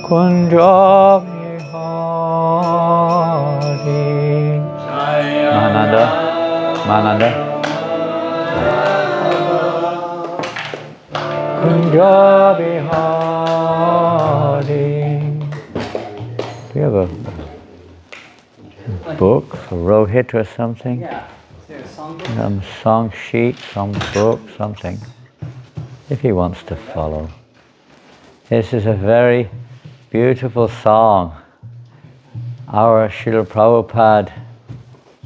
Kunja Bihari. Mahananda. Kunja Bihari. Do you have a book for Rohit or something? Yeah. Is there a songbook? Some song sheet, some book, something. If he wants to follow. This is a very beautiful song. Our Srila Prabhupada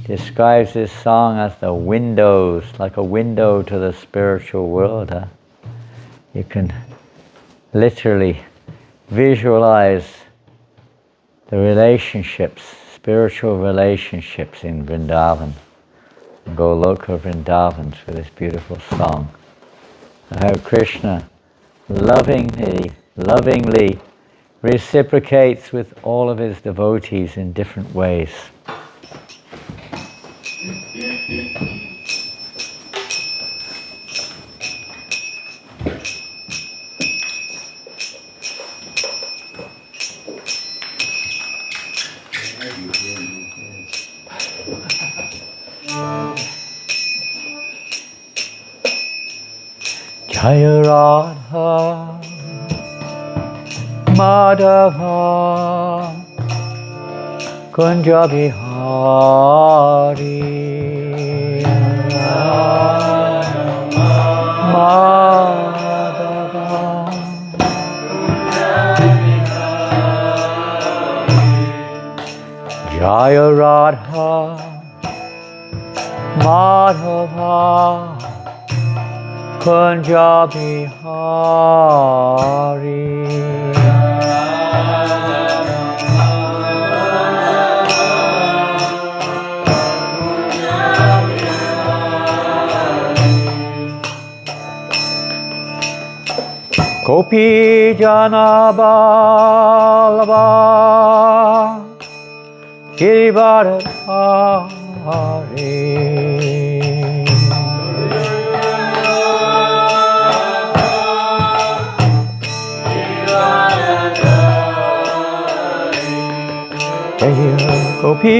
describes this song as the windows, like a window to the spiritual world. You can literally visualize the relationships, spiritual relationships in Vrindavan, Goloka Vrindavan, through this beautiful song. How Krishna lovingly reciprocates with all of his devotees in different ways. Jaya Radha Madhava Kunja Bihari Madhava Jaya Radha Madhava Kunja Bihari Gopi Jana Balava Girivardhari Gopi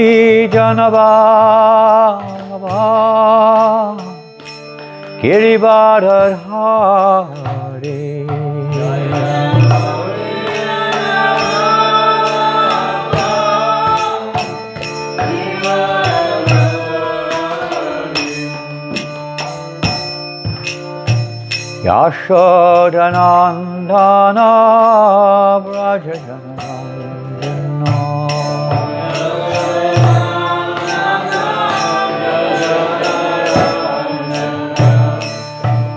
Jana Balava Girivardhari Yashodanandana Vrajajanandana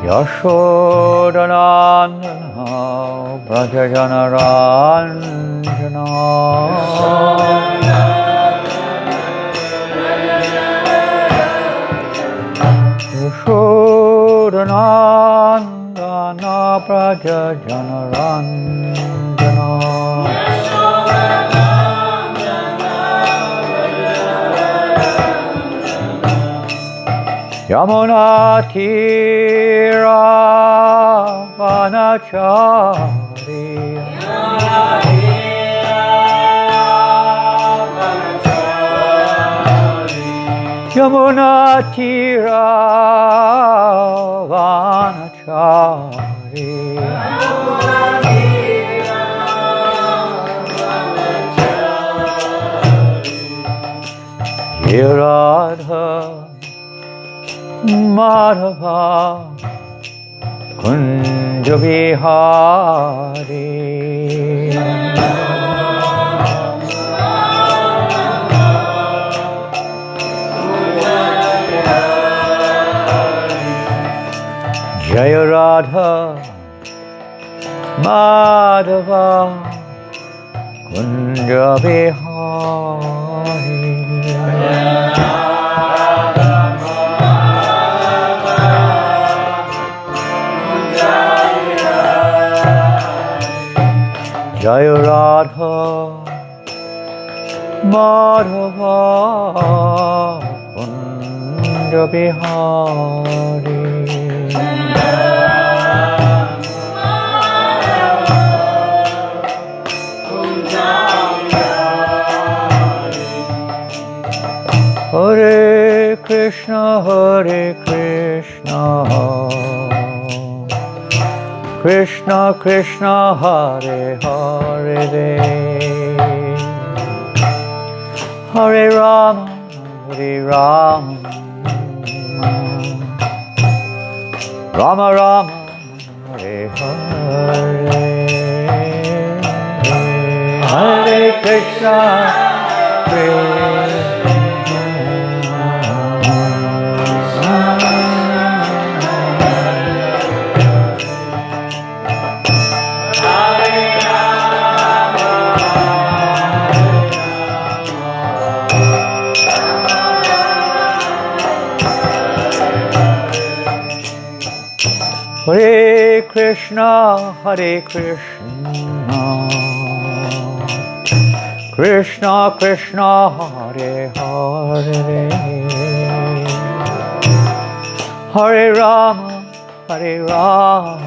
Yashodanandana Vrajajanarandana Yashodanandana Praja Janarandana Yamuna Tira Vanachari Yamuna Tira Vanachari Radha Madhava Kunja Bihari Jaya Radha Madhava Kunja Bihari Jaya Radha Madhava Kunja Bihari Krishna, Hare Hare, Hare Rama, Hare Rama, Rama Rama, Hare Hare, Hare Krishna, Hare Krishna, Hare Krishna, Krishna Krishna, Hare Hare, Hare Rama, Hare Rama,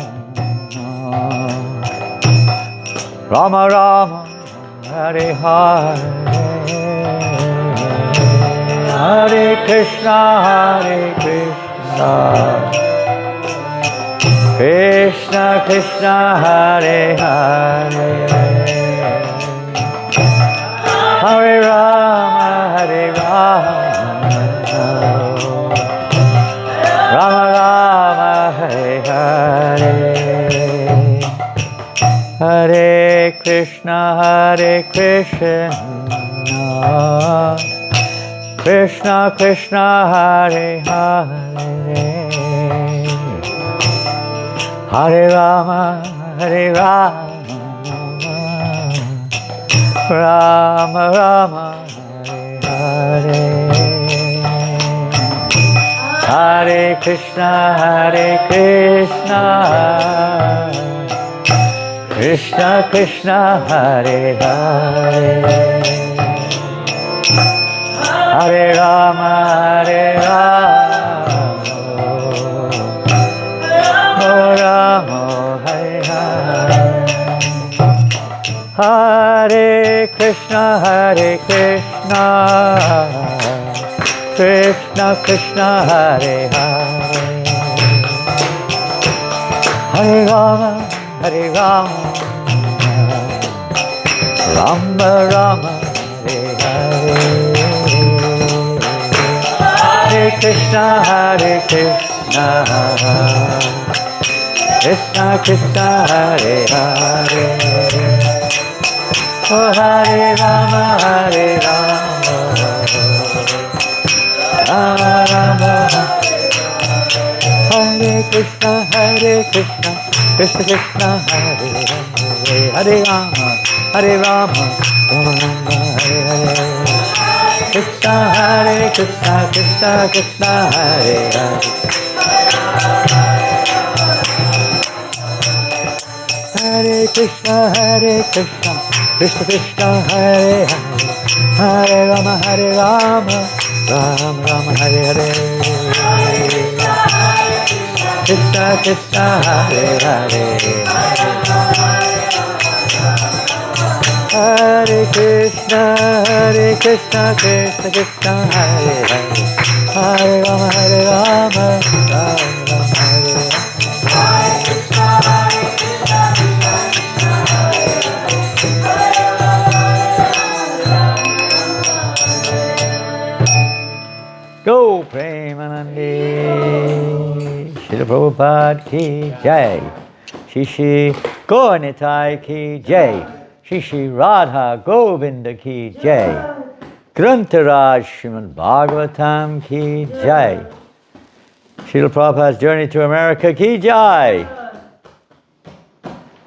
Rama Rama, Hare Hare, Hare Krishna, Hare Krishna, Krishna Krishna, Hare Hare, Hare Rama, Hare Rama, Rama Rama, Hare Hare, Hare Krishna, Hare Krishna, Krishna Krishna, Hare Hare, Hare Rama, Hare Rama, Rama Rama, Hare Hare, Hare Krishna, Krishna Krishna, Hare Hare, Hare Rama, Hare Rama, Rama, Hare Hare, Hare Krishna, Krishna Krishna, Hare Hare, Hare Rama, Hare Rama, Rama Rama, Hare Hare, Hare Krishna, Krishna Krishna, Hare Hare, oh Hare Rama, Rama Rama, Hare Krishna, Krishna Krishna, Hare Hare, Hare Rama, Rama Rama, Hare Hare, Krishna Krishna, Krishna Hare Hare, Hare Krishna, Krishna Krishna, Hare Hare, Hare Rama, Rama Rama, Hare Hare, Krishna Krishna, Hare Hare, Hare Krishna, Krishna Krishna, Hare Hare, Hare Rama, Rama Rama, Hare Hare. Go Premanande, Srila Prabhupada ki jai, Shri Shri Gauranitai ki jai, Shri Shri Radha Govinda ki jai, Grantharaj Srimad Bhagavatam ki jai, Srila Prabhupada's journey to America ki jai.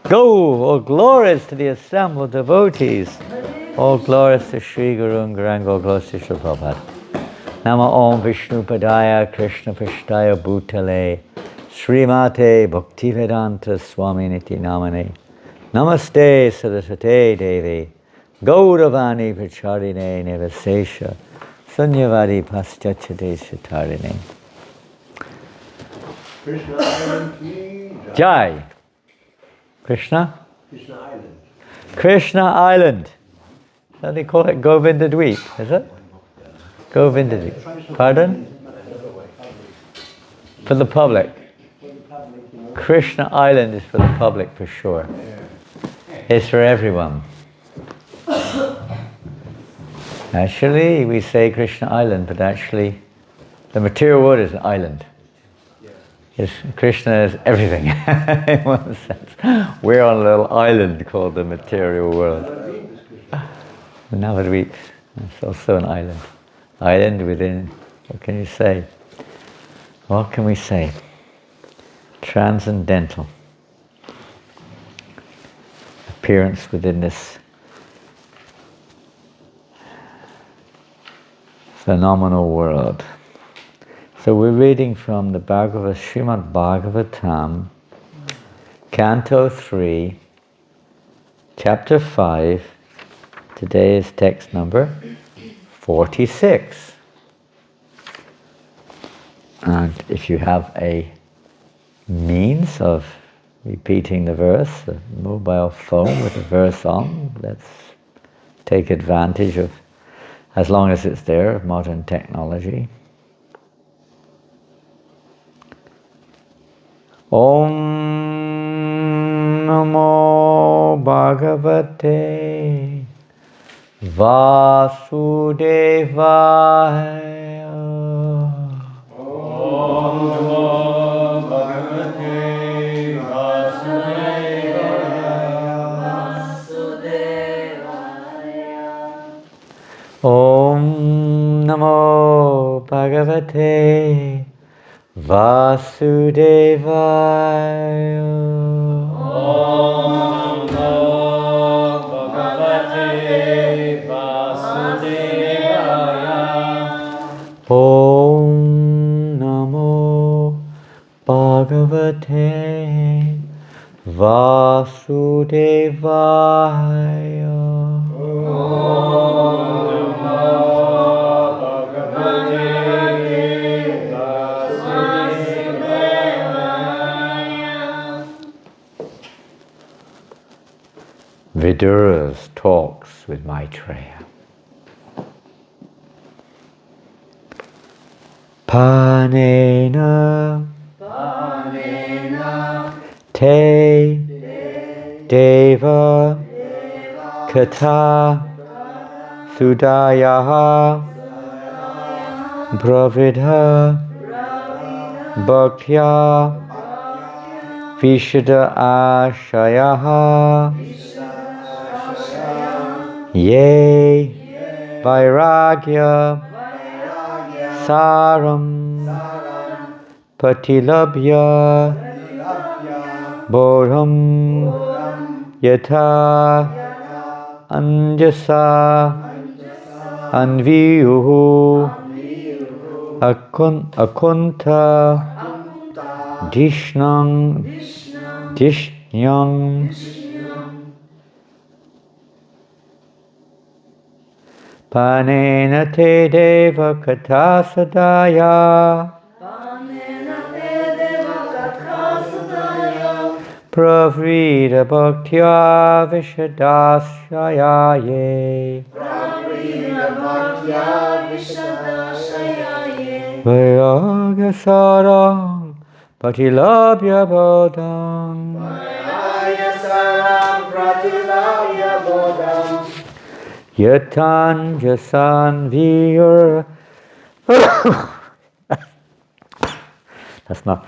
Go, all glories to the assembled devotees, all glories to Sri Guru and Gauranga, all glories to Srila Prabhupada. Nama Om Vishnu Padaya Krishna Pashtaya Bhutale Srimate Bhaktivedanta Swami Niti Namane Namaste Saraswate Devi Gauravani Pracharine Nevasesha Sunyavadi Paschachade Shatarine. Krishna Island ki Jai. Krishna? Krishna Island. Krishna Island. So they call it Govinda Dweep, is it? Govinda Dweep. Pardon? For the public. For the public, Krishna Island is for the public for sure. It's for everyone. Actually, we say Krishna Island, but actually, the material world is an island. Yes, Krishna is everything in one sense. We're on a little island called the material world. Navadvip. It's also an island. Island within, what can you say? What can we say? Transcendental. Appearance within this phenomenal world. So we're reading from the Srimad Bhagavatam, Canto 3, Chapter 5. Today is text number 46. And if you have a means of repeating the verse, a mobile phone with a verse on, let's take advantage of, as long as it's there, of modern technology. Om Namo Bhagavate Vasudevaya. Om Namo Bhagavate Vasudevaya. Om Namo Bhagavate Vasudevaya. Om Namo Bhagavate Vasudevaya. Om Namo Bhagavate Vasudevaya. Vidura's talks with Maitreya. Panena te deva kata sudayaha bravidha bhaktya vishada ashayaha ye vairagya saram patilabhya bodham yatha anjasa anviyuhu akunta dishnang panena te deva kata sadaya pravrita bhaktya vishadasyaye vairagya saram patilabhya bodham yatanjasan viyur. That's not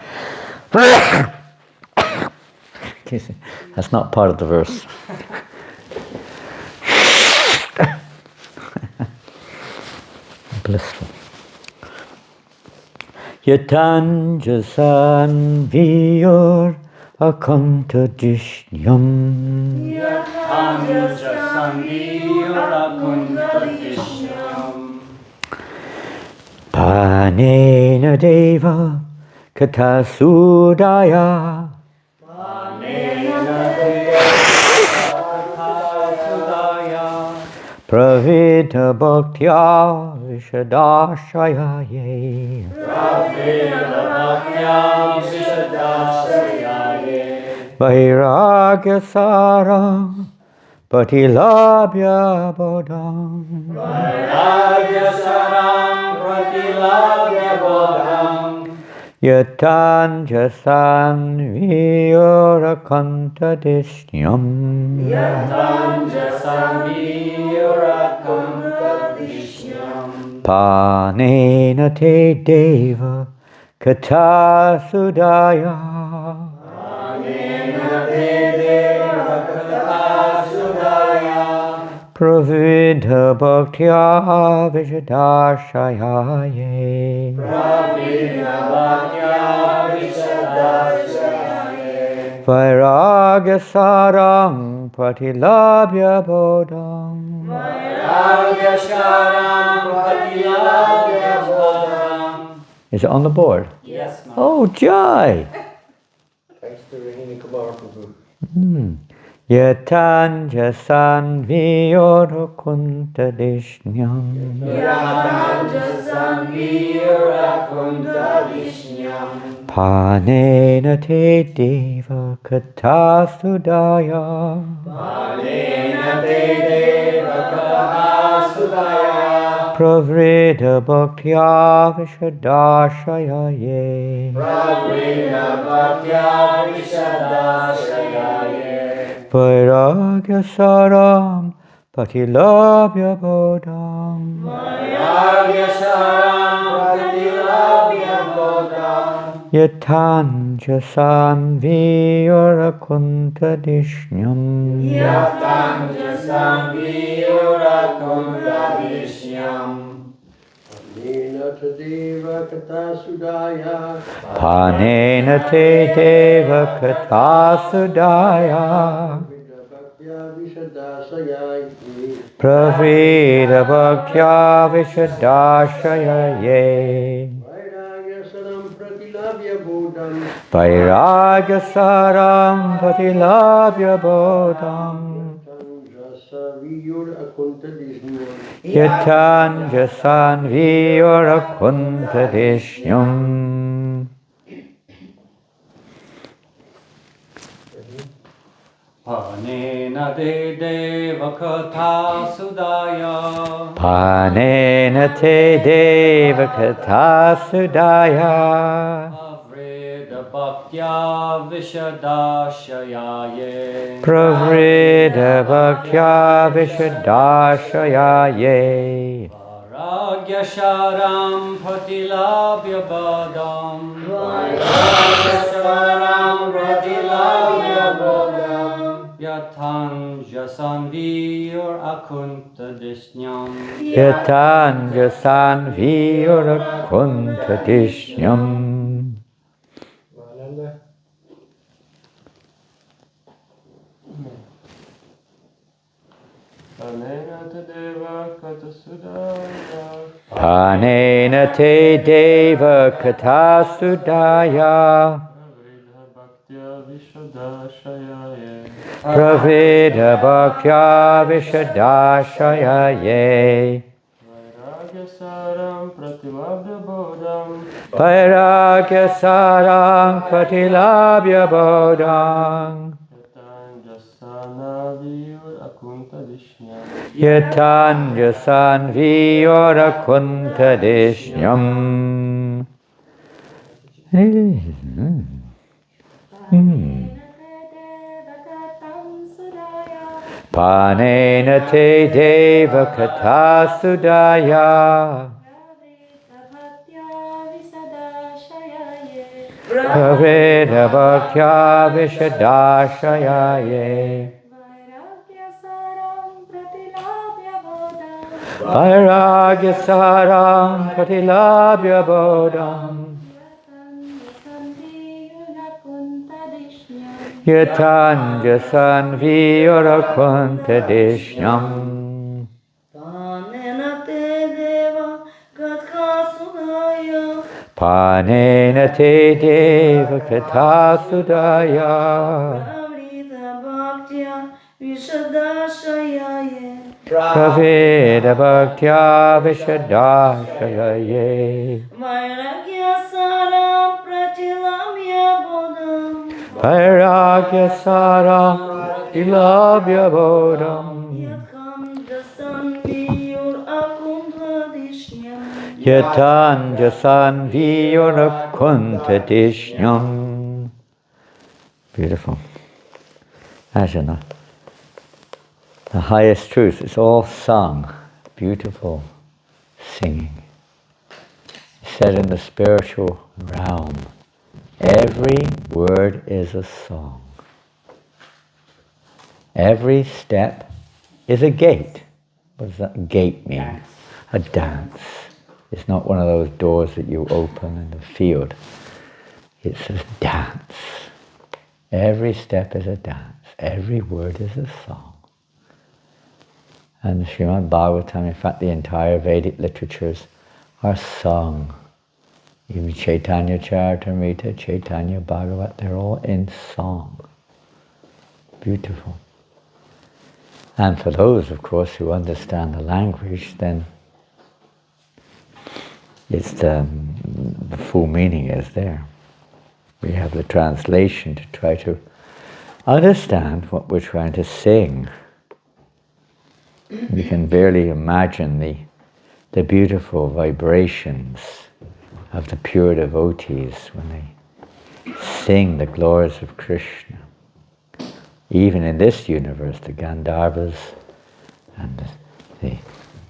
that's not part of the verse. Blissful. Yatanjasan viyur akanta dishyam. Panena deva katasudaya pravita bhaktya vishadashayaye vairagya saram patilabhya bodham Yatanjasan Vyorakantadisnyam Panena te deva kata sudaya Pravidha bhaktya vijadashayaye Vairagya sarang pratilabhya bodham Is it on the board? Yes, ma'am. Oh, Jai! Thanks to Rahini Kumar Prabhu. Yatanjasan vyorakuntadishnyam Panena te deva kata sudaya Pravrida bhaktya vishadashayaye Vairagya saram patilabhya bodham Yatanjasan vyorakuntadishnyam Panena te deva kata sudaya Pravrida bhaktya vishadashayaye Vairagya saram pratilabhya bodham Yatanjasan vyorakuntadishyam Panena te deva kata sudaya Panena te deva kata sudaya Avreda bhaktya vishadashayaye Pravrida bhaktya vishadashayaye Varagya sharam pratilabhya badam Yatanjasan vyorakuntadishnyam Yatanjasan vyorakuntadishyam Panena te deva kata sudaya Pravidha bhaktya vishadashayaye Vairagya sarang pratilabhya bodham Yatanjasan vyorakuntadishyam Panena te deva kata sudaya Pravrida bhaktya vishadashayaye Vairagya saram pratilabhya bodham Yatanjasan vyorakuntadishyam Panena te deva kata sudaya Pravrida bhaktya vishadashayaye Vairagya saram pratilabhya bodham Yatan jasan viyona kuntatishnam. Beautiful. Ajahn, the highest truth. It's all sung. Beautiful singing. Said in the spiritual realm, every word is a song. Every step is a gate. What does that gate mean? Dance. A dance. It's not one of those doors that you open in the field. It's a dance. Every step is a dance. Every word is a song. And the Srimad Bhagavatam, in fact the entire Vedic literatures are sung. Even Chaitanya Charitamrita, Chaitanya Bhagavat, they're all in song. Beautiful. And for those, of course, who understand the language, then it's the full meaning is there. We have the translation to try to understand what we're trying to sing. You can barely imagine the beautiful vibrations of the pure devotees when they sing the glories of Krishna. Even in this universe, the Gandharvas and the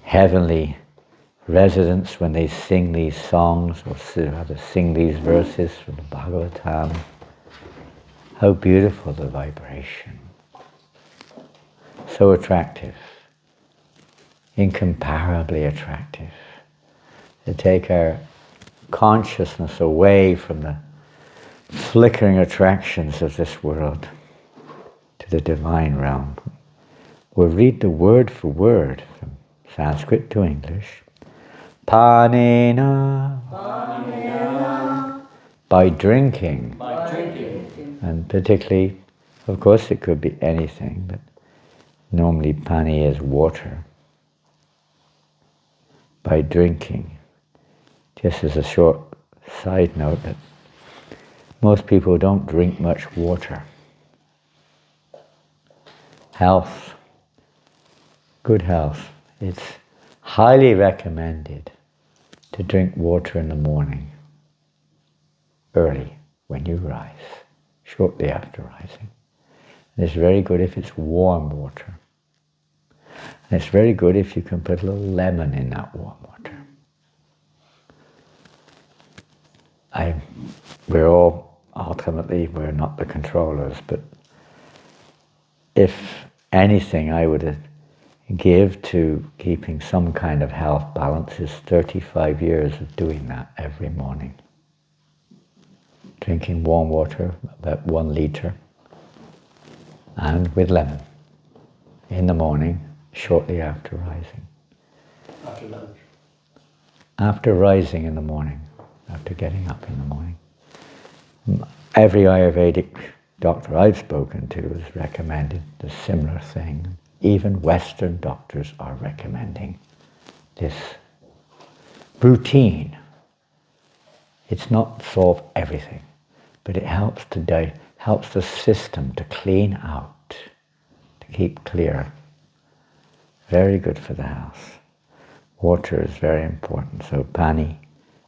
heavenly residents, when they sing these songs, or rather sing these verses from the Bhagavatam, how beautiful the vibration. So attractive. Incomparably attractive. To take our consciousness away from the flickering attractions of this world to the divine realm. We'll read the word for word from Sanskrit to English. Panena. Panena. By drinking. By drinking. And particularly, of course it could be anything, but normally pani is water. By drinking. Just as a short side note, that most people don't drink much water. Health, good health. It's highly recommended to drink water in the morning, early, when you rise, shortly after rising. And it's very good if it's warm water. And it's very good if you can put a little lemon in that warm water. We're all, ultimately, we're not the controllers, but if anything I would give to keeping some kind of health balance is 35 years of doing that every morning. Drinking warm water, about 1 liter, and with lemon, in the morning, shortly after rising. After lunch. After rising in the morning, after getting up in the morning. Every Ayurvedic doctor I've spoken to has recommended the similar thing. Even Western doctors are recommending this routine. It's not solve everything, but it helps helps the system to clean out, to keep clear. Very good for the health. Water is very important. So pani,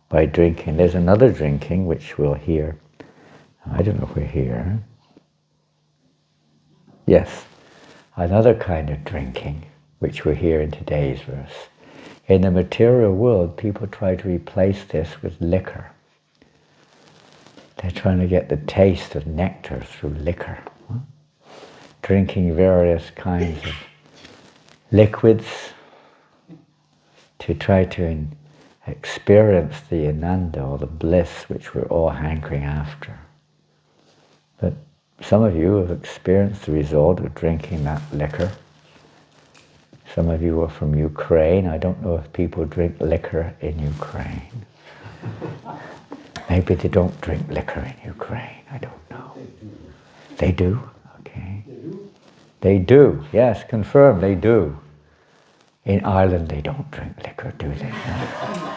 by drinking. There's another drinking which we'll hear. I don't know if we're here. Yes, another kind of drinking which we hear in today's verse. In the material world, people try to replace this with liquor. They're trying to get the taste of nectar through liquor. Drinking various kinds of liquids to try to experience the ananda, or the bliss, which we're all hankering after. But some of you have experienced the result of drinking that liquor. Some of you are from Ukraine. I don't know if people drink liquor in Ukraine. Maybe they don't drink liquor in Ukraine. I don't know. They do? Okay. They do. Yes, confirmed, they do. In Ireland, they don't drink liquor, do they?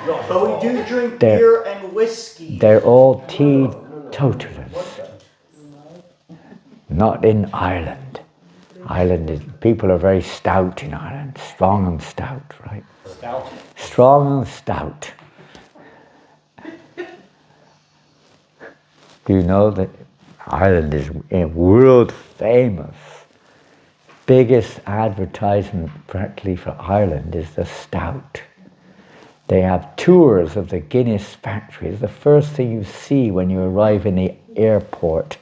No, but we do drink beer and whiskey. They're all teetotalers. Not in Ireland. People are very stout in Ireland. Strong and stout, right? Stout. Strong and stout. Do you know that Ireland is world famous? Biggest advertisement practically for Ireland is the stout. They have tours of the Guinness factories. The first thing you see when you arrive in the airport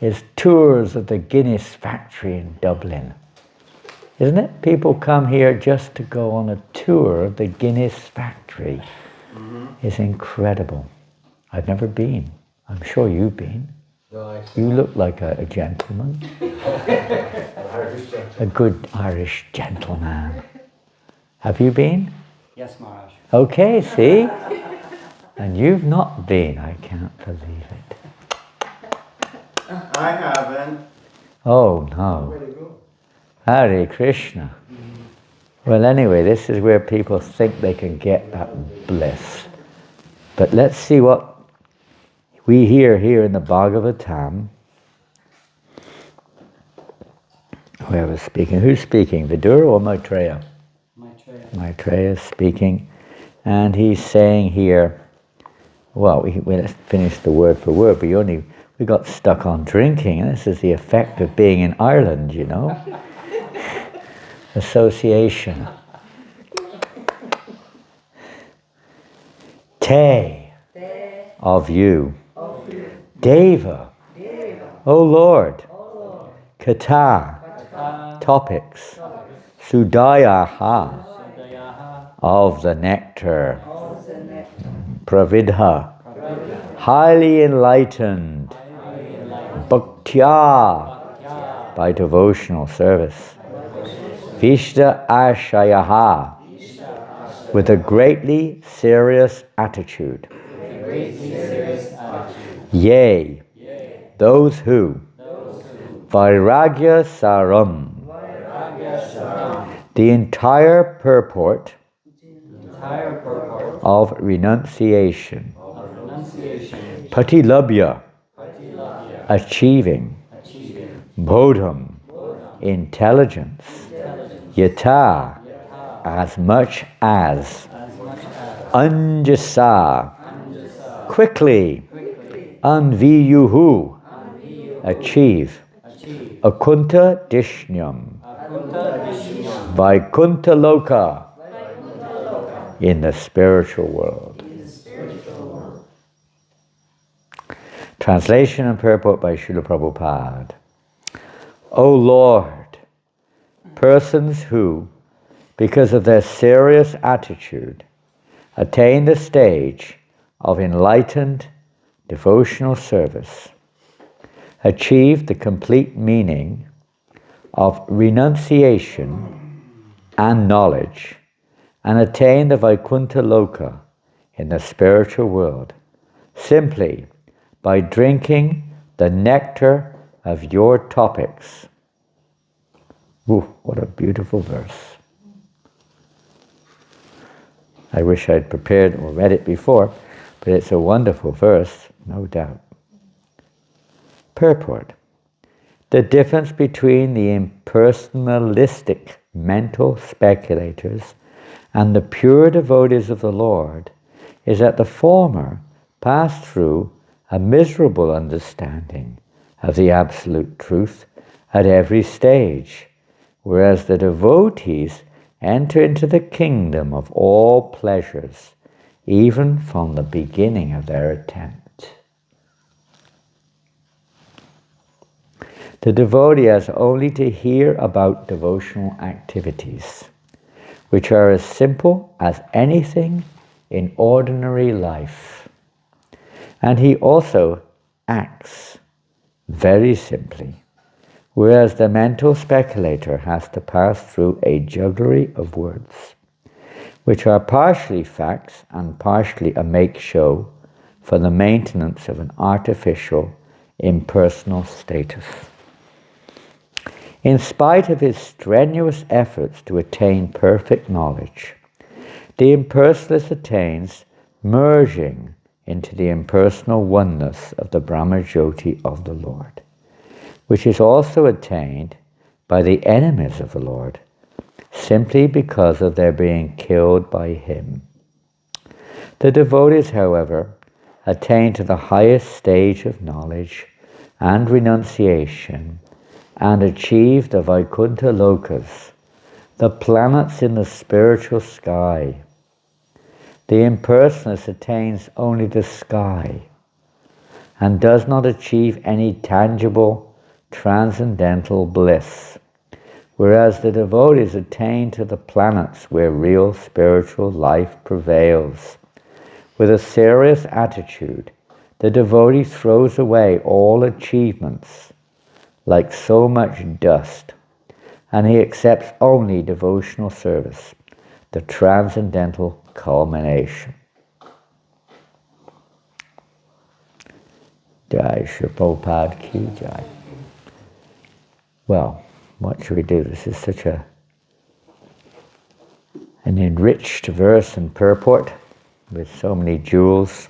is tours of the Guinness factory in Dublin. Isn't it? People come here just to go on a tour of the Guinness factory. It's incredible. I've never been. I'm sure you've been. Right. You look like a gentleman. A good Irish gentleman. Have you been? Yes, Maharaj. Okay, see? And you've not been. I can't believe it. I haven't. Oh, no. Hare Krishna. Well, anyway, this is where people think they can get that bliss. But let's see what we hear here in the Bhagavatam. Whoever's speaking. Who's speaking? Vidura or Maitreya? Maitreya is speaking. And he's saying here, well, let's finish the word for word. We got stuck on drinking. And this is the effect of being in Ireland, you know. Association. Te, of you. Deva, O Lord. Kata, topics. Sudayaha, of the nectar. Pravidha, highly enlightened. Bhaktya, by devotional service. Vishta Ashayaha, with a greatly serious attitude. Yea, those who. Vairagya Saram, the entire purport of renunciation. Patilabhya, achieving. Bodham, intelligence. Yata, as much as. Anjasa, quickly. Anviyuhu, achieve. Akunta Dishnyam, Vaikuntha Loka, in the spiritual world. Translation and purport by Srila Prabhupada. O Lord, persons who, because of their serious attitude, attain the stage of enlightened devotional service, achieve the complete meaning of renunciation and knowledge, and attain the Vaikuntha Loka in the spiritual world, simply by drinking the nectar of your topics. Ooh, what a beautiful verse. I wish I'd prepared or read it before, but it's a wonderful verse, no doubt. Purport. The difference between the impersonalistic mental speculators and the pure devotees of the Lord is that the former pass through a miserable understanding of the absolute truth at every stage, whereas the devotees enter into the kingdom of all pleasures, even from the beginning of their attempt. The devotee has only to hear about devotional activities, which are as simple as anything in ordinary life. And he also acts very simply, whereas the mental speculator has to pass through a jugglery of words, which are partially facts and partially a make-show for the maintenance of an artificial, impersonal status. In spite of his strenuous efforts to attain perfect knowledge, the impersonalist attains merging into the impersonal oneness of the Brahmajyoti of the Lord, which is also attained by the enemies of the Lord, simply because of their being killed by him. The devotees, however, attain to the highest stage of knowledge and renunciation and achieve the Vaikuntha Lokas, the planets in the spiritual sky. The impersonalist attains only the sky and does not achieve any tangible transcendental bliss, whereas the devotees attain to the planets where real spiritual life prevails. With a serious attitude, the devotee throws away all achievements like so much dust, and he accepts only devotional service, the transcendental culmination. Jai Shri Prabhupada Ki Jai. Well, what should we do? This is such an enriched verse and purport with so many jewels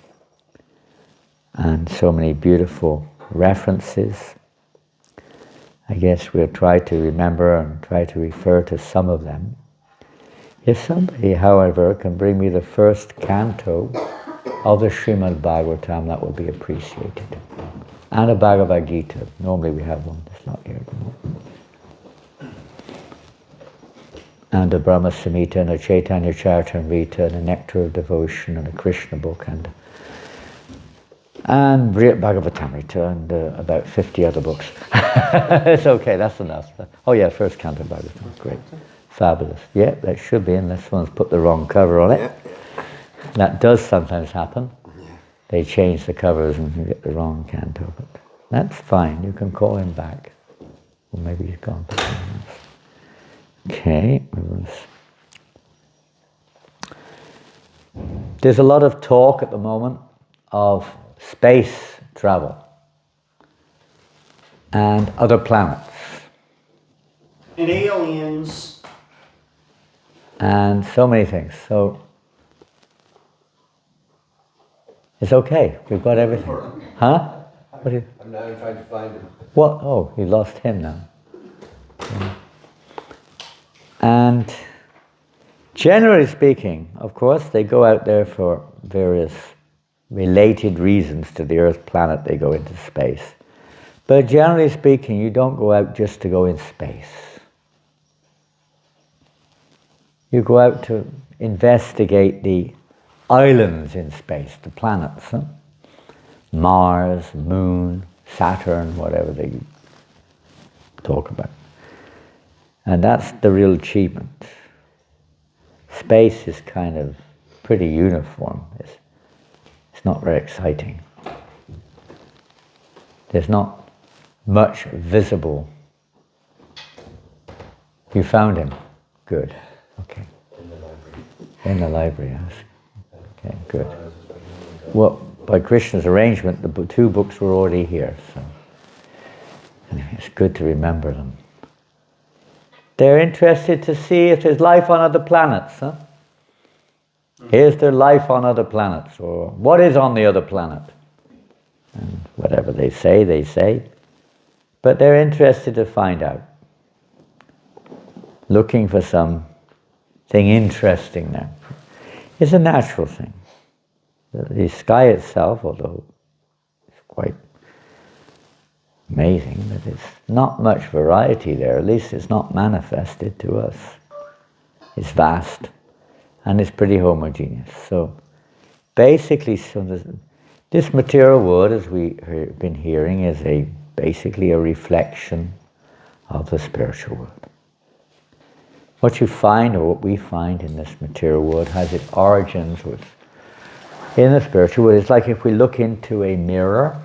and so many beautiful references. I guess we'll try to remember and try to refer to some of them. If somebody, however, can bring me the first canto of the Srimad Bhagavatam, that would be appreciated. And a Bhagavad Gita. Normally we have one, it's not here at the moment. And a Brahma Samhita, and a Chaitanya Charitamrita, and a Nectar of Devotion, and a Krishna book, and Bhagavatamrita, and about 50 other books. It's okay, that's enough. Oh yeah, first canto Bhagavatam, great. Fabulous. Yeah, that should be, unless someone's put the wrong cover on it. Yeah. That does sometimes happen. Yeah. They change the covers and you get the wrong canto, but that's fine, you can call him back. Or maybe he's gone to someone else. Okay. There's a lot of talk at the moment of space travel and other planets. And aliens. And so many things. So it's okay. We've got everything. Huh? I'm now trying to find him. What? Oh, you lost him now. Yeah. And generally speaking, of course, they go out there for various related reasons to the Earth planet. They go into space. But generally speaking, you don't go out just to go in space. You go out to investigate the islands in space, the planets. Huh? Mars, Moon, Saturn, whatever they talk about. And that's the real achievement. Space is kind of pretty uniform. It's not very exciting. There's not much visible. You found him? Good. Okay. In the library. In the library, yes. Okay, good. Well, by Krishna's arrangement, the two books were already here, so anyway, it's good to remember them. They're interested to see if there's life on other planets, huh? Is there life on other planets? Or what is on the other planet? And whatever they say, they say. But they're interested to find out. Looking for something interesting there. It's a natural thing. The sky itself, although it's quite amazing, but there's not much variety there. At least it's not manifested to us. It's vast and it's pretty homogeneous. So basically, this material world, as we've been hearing, is basically a reflection of the spiritual world. What you find, or what we find in this material world, has its origins in the spiritual world. It's like if we look into a mirror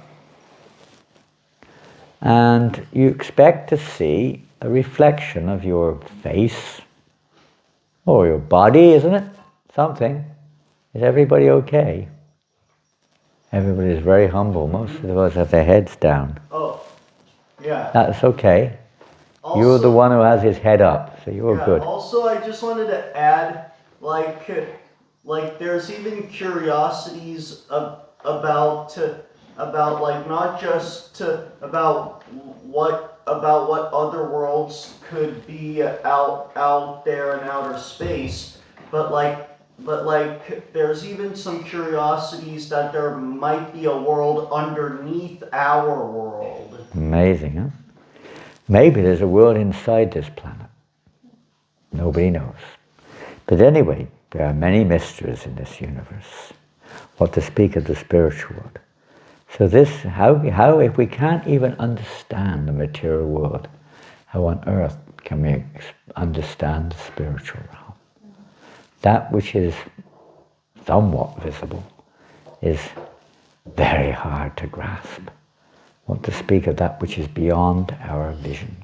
and you expect to see a reflection of your face or your body, isn't it? Something. Is everybody okay? Everybody's very humble. Most of us have their heads down. Oh, yeah. That's okay. Also, You're the one who has his head up, so you're good. Also, I just wanted to add, like there's even curiosities about like not just about what other worlds could be out there in outer space, but like But like, there's even some curiosities that there might be a world underneath our world. Amazing, huh? Maybe there's a world inside this planet. Nobody knows. But anyway, there are many mysteries in this universe. What to speak of the spiritual world. So this, how if we can't even understand the material world, how on earth can we understand the spiritual realm? That which is somewhat visible is very hard to grasp. What to speak of that which is beyond our vision.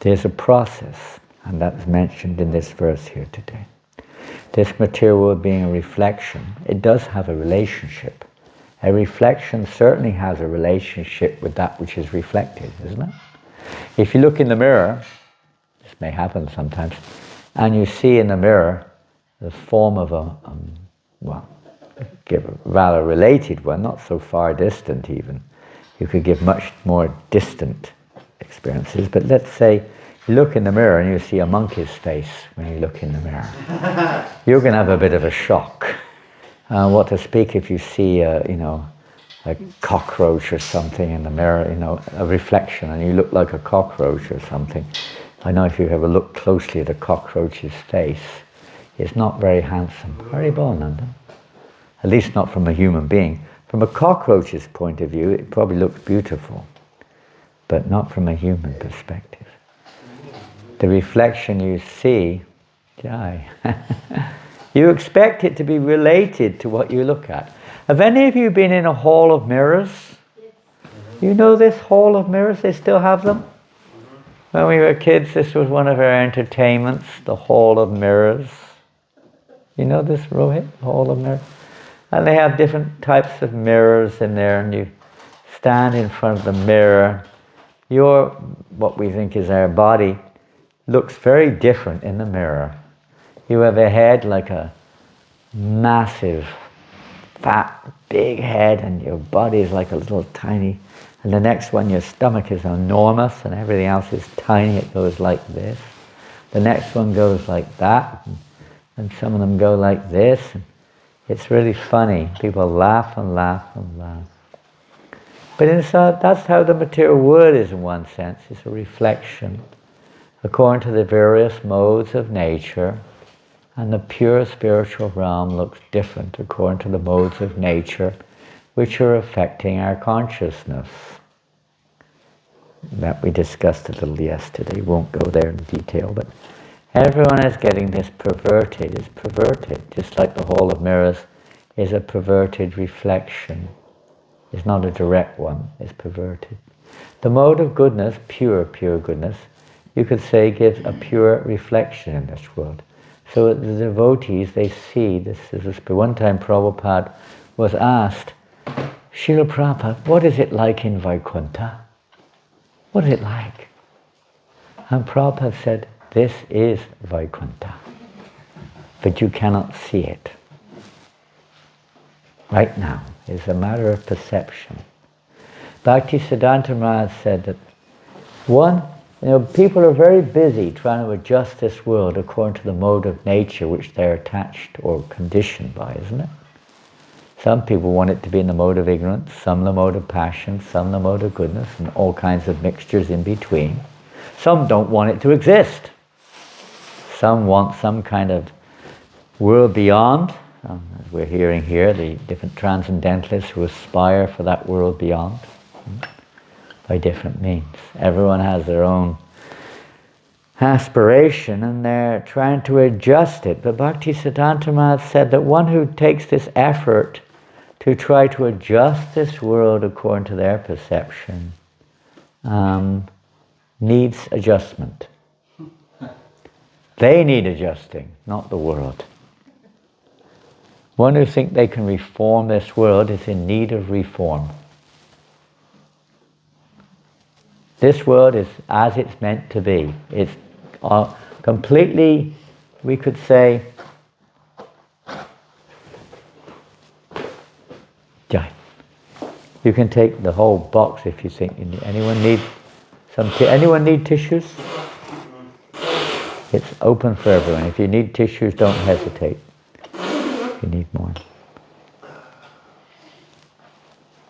There's a process, and that's mentioned in this verse here today. This material world being a reflection, it does have a relationship. A reflection certainly has a relationship with that which is reflected, isn't it? If you look in the mirror, this may happen sometimes, and you see in the mirror the form of well, give a rather related one, not so far distant even. You could give much more distant experiences, but let's say you look in the mirror and you see a monkey's face when you look in the mirror. You're going to have a bit of a shock. What to speak if you see a cockroach or something in the mirror, a reflection, and you look like a cockroach or something. I know if you ever look closely at a cockroach's face, it's not very handsome. Haribol, at least not from a human being. From a cockroach's point of view, it probably looks beautiful, but not from a human perspective. The reflection you see, Jai, you expect it to be related to what you look at. Have any of you been in a hall of mirrors? You know this hall of mirrors? They still have them? When we were kids, this was one of our entertainments, the hall of mirrors. You know this, Rohit? Hall of mirrors? And they have different types of mirrors in there, and you stand in front of the mirror. What we think is our body, looks very different in the mirror. You have a head like a massive, fat, big head, and your body is like a little tiny, and the next one, your stomach is enormous, and everything else is tiny. It goes like this. The next one goes like that, and some of them go like this. It's really funny. People laugh and laugh and laugh. But inside, that's how the material world is in one sense. It's a reflection according to the various modes of nature, and the pure spiritual realm looks different according to the modes of nature which are affecting our consciousness. That we discussed a little yesterday. Won't go there in detail, but everyone is getting this perverted. It's perverted, just like the hall of mirrors is a perverted reflection. It's not a direct one, it's perverted. The mode of goodness, pure goodness, you could say gives a pure reflection in this world. So the devotees, they see this is a... One time Prabhupada was asked, Srila Prabhupada, what is it like in Vaikuntha? What is it like? And Prabhupada said, this is Vaikuntha, but you cannot see it. Right now, it's a matter of perception. Bhaktisiddhanta Maharaj said that people are very busy trying to adjust this world according to the mode of nature which they're attached or conditioned by, isn't it? Some people want it to be in the mode of ignorance, some the mode of passion, some the mode of goodness, and all kinds of mixtures in between. Some don't want it to exist. Some want some kind of world beyond, as we're hearing here, the different transcendentalists who aspire for that world beyond by different means. Everyone has their own aspiration and they're trying to adjust it. But Bhaktisiddhanta Maharaj said that one who takes this effort to try to adjust this world according to their perception needs adjustment. They need adjusting, not the world. One who thinks they can reform this world is in need of reform. This world is as it's meant to be. It's completely, we could say, you can take the whole box if you think you need. Anyone need tissues? It's open for everyone. If you need tissues, don't hesitate. if you need more.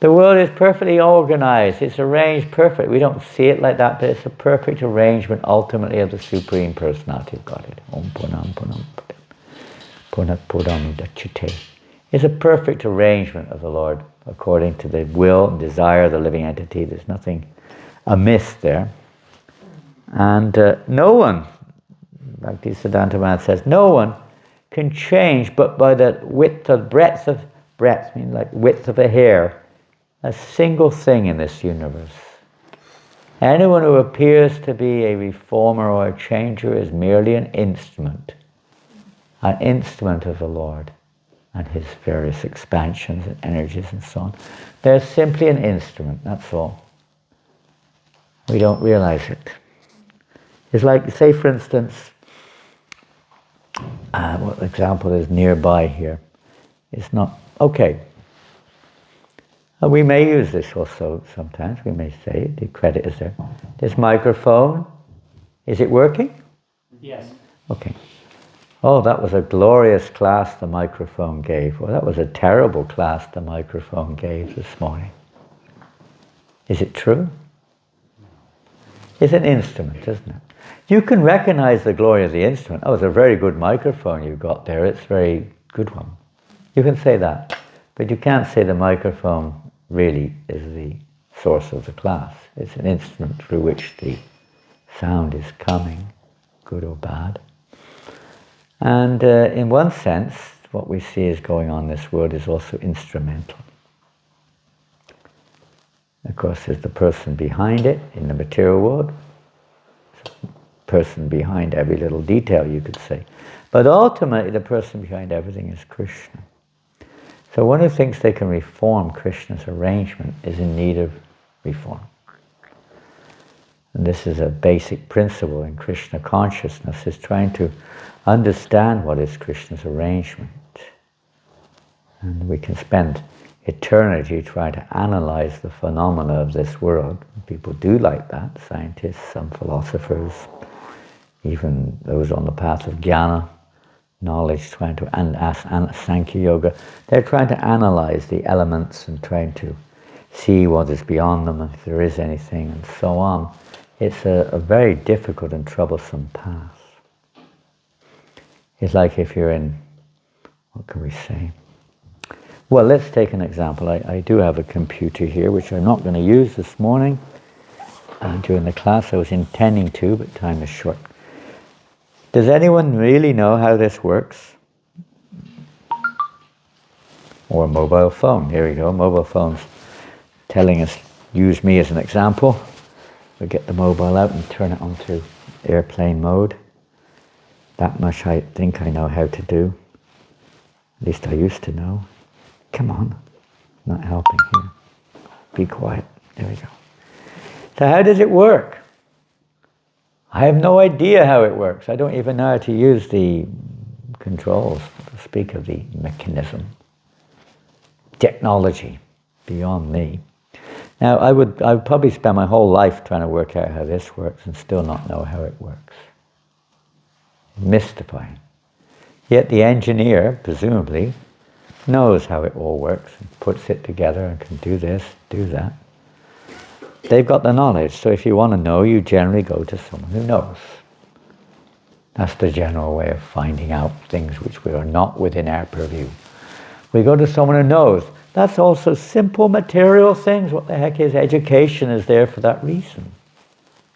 The world is perfectly organized. It's arranged perfect. We don't see it like that, but it's a perfect arrangement ultimately of the Supreme Personality of Godhead. Om Purnam Purnam Purnat Purnam Dachite. It's a perfect arrangement of the Lord according to the will and desire of the living entity. There's nothing amiss there. And no one, like Siddhanta Maharaj says, no one can change but by the breadth of means like width of a hair, a single thing in this universe. Anyone who appears to be a reformer or a changer is merely an instrument of the Lord and his various expansions and energies and so on. They're simply an instrument, that's all. We don't realize it. It's like, say for instance, what example is nearby here? It's not, okay. We may use this also sometimes, we may say it, the credit is there. This microphone, is it working? Yes. Okay. Oh, that was a glorious class the microphone gave. Well, that was a terrible class the microphone gave this morning. Is it true? It's an instrument, isn't it? You can recognize the glory of the instrument. Oh, it's a very good microphone you've got there. It's a very good one. You can say that. But you can't say the microphone really is the source of the class. It's an instrument through which the sound is coming, good or bad. And in one sense, what we see is going on in this world is also instrumental. Of course, there's the person behind it in the material world. Person behind every little detail, you could say. But ultimately, the person behind everything is Krishna. So one who thinks they can reform Krishna's arrangement is in need of reform. And this is a basic principle in Krishna consciousness, is trying to understand what is Krishna's arrangement. And we can spend eternity trying to analyze the phenomena of this world. People do like that, scientists, some philosophers, even those on the path of jnana, knowledge, trying to, and Sankhya Yoga, they're trying to analyze the elements and trying to see what is beyond them, if there is anything, and so on. It's a very difficult and troublesome path. It's like if you're in, what can we say? Well, let's take an example. I do have a computer here, which I'm not going to use this morning. During the class I was intending to, but time is short. Does anyone really know how this works? Or a mobile phone. Here we go, mobile phones telling us, use me as an example. We get the mobile out and turn it onto airplane mode. That much I think I know how to do. At least I used to know. Come on, not helping here. Be quiet, there we go. So how does it work? I have no idea how it works. I don't even know how to use the controls, to speak of the mechanism. Technology, beyond me. Now, I would probably spend my whole life trying to work out how this works and still not know how it works. Mystifying. Yet the engineer, presumably, knows how it all works and puts it together and can do this, do that. They've got the knowledge, so if you want to know, you generally go to someone who knows. That's the general way of finding out things which are not within our purview. We go to someone who knows. That's also simple material things. What the heck is education is there for that reason.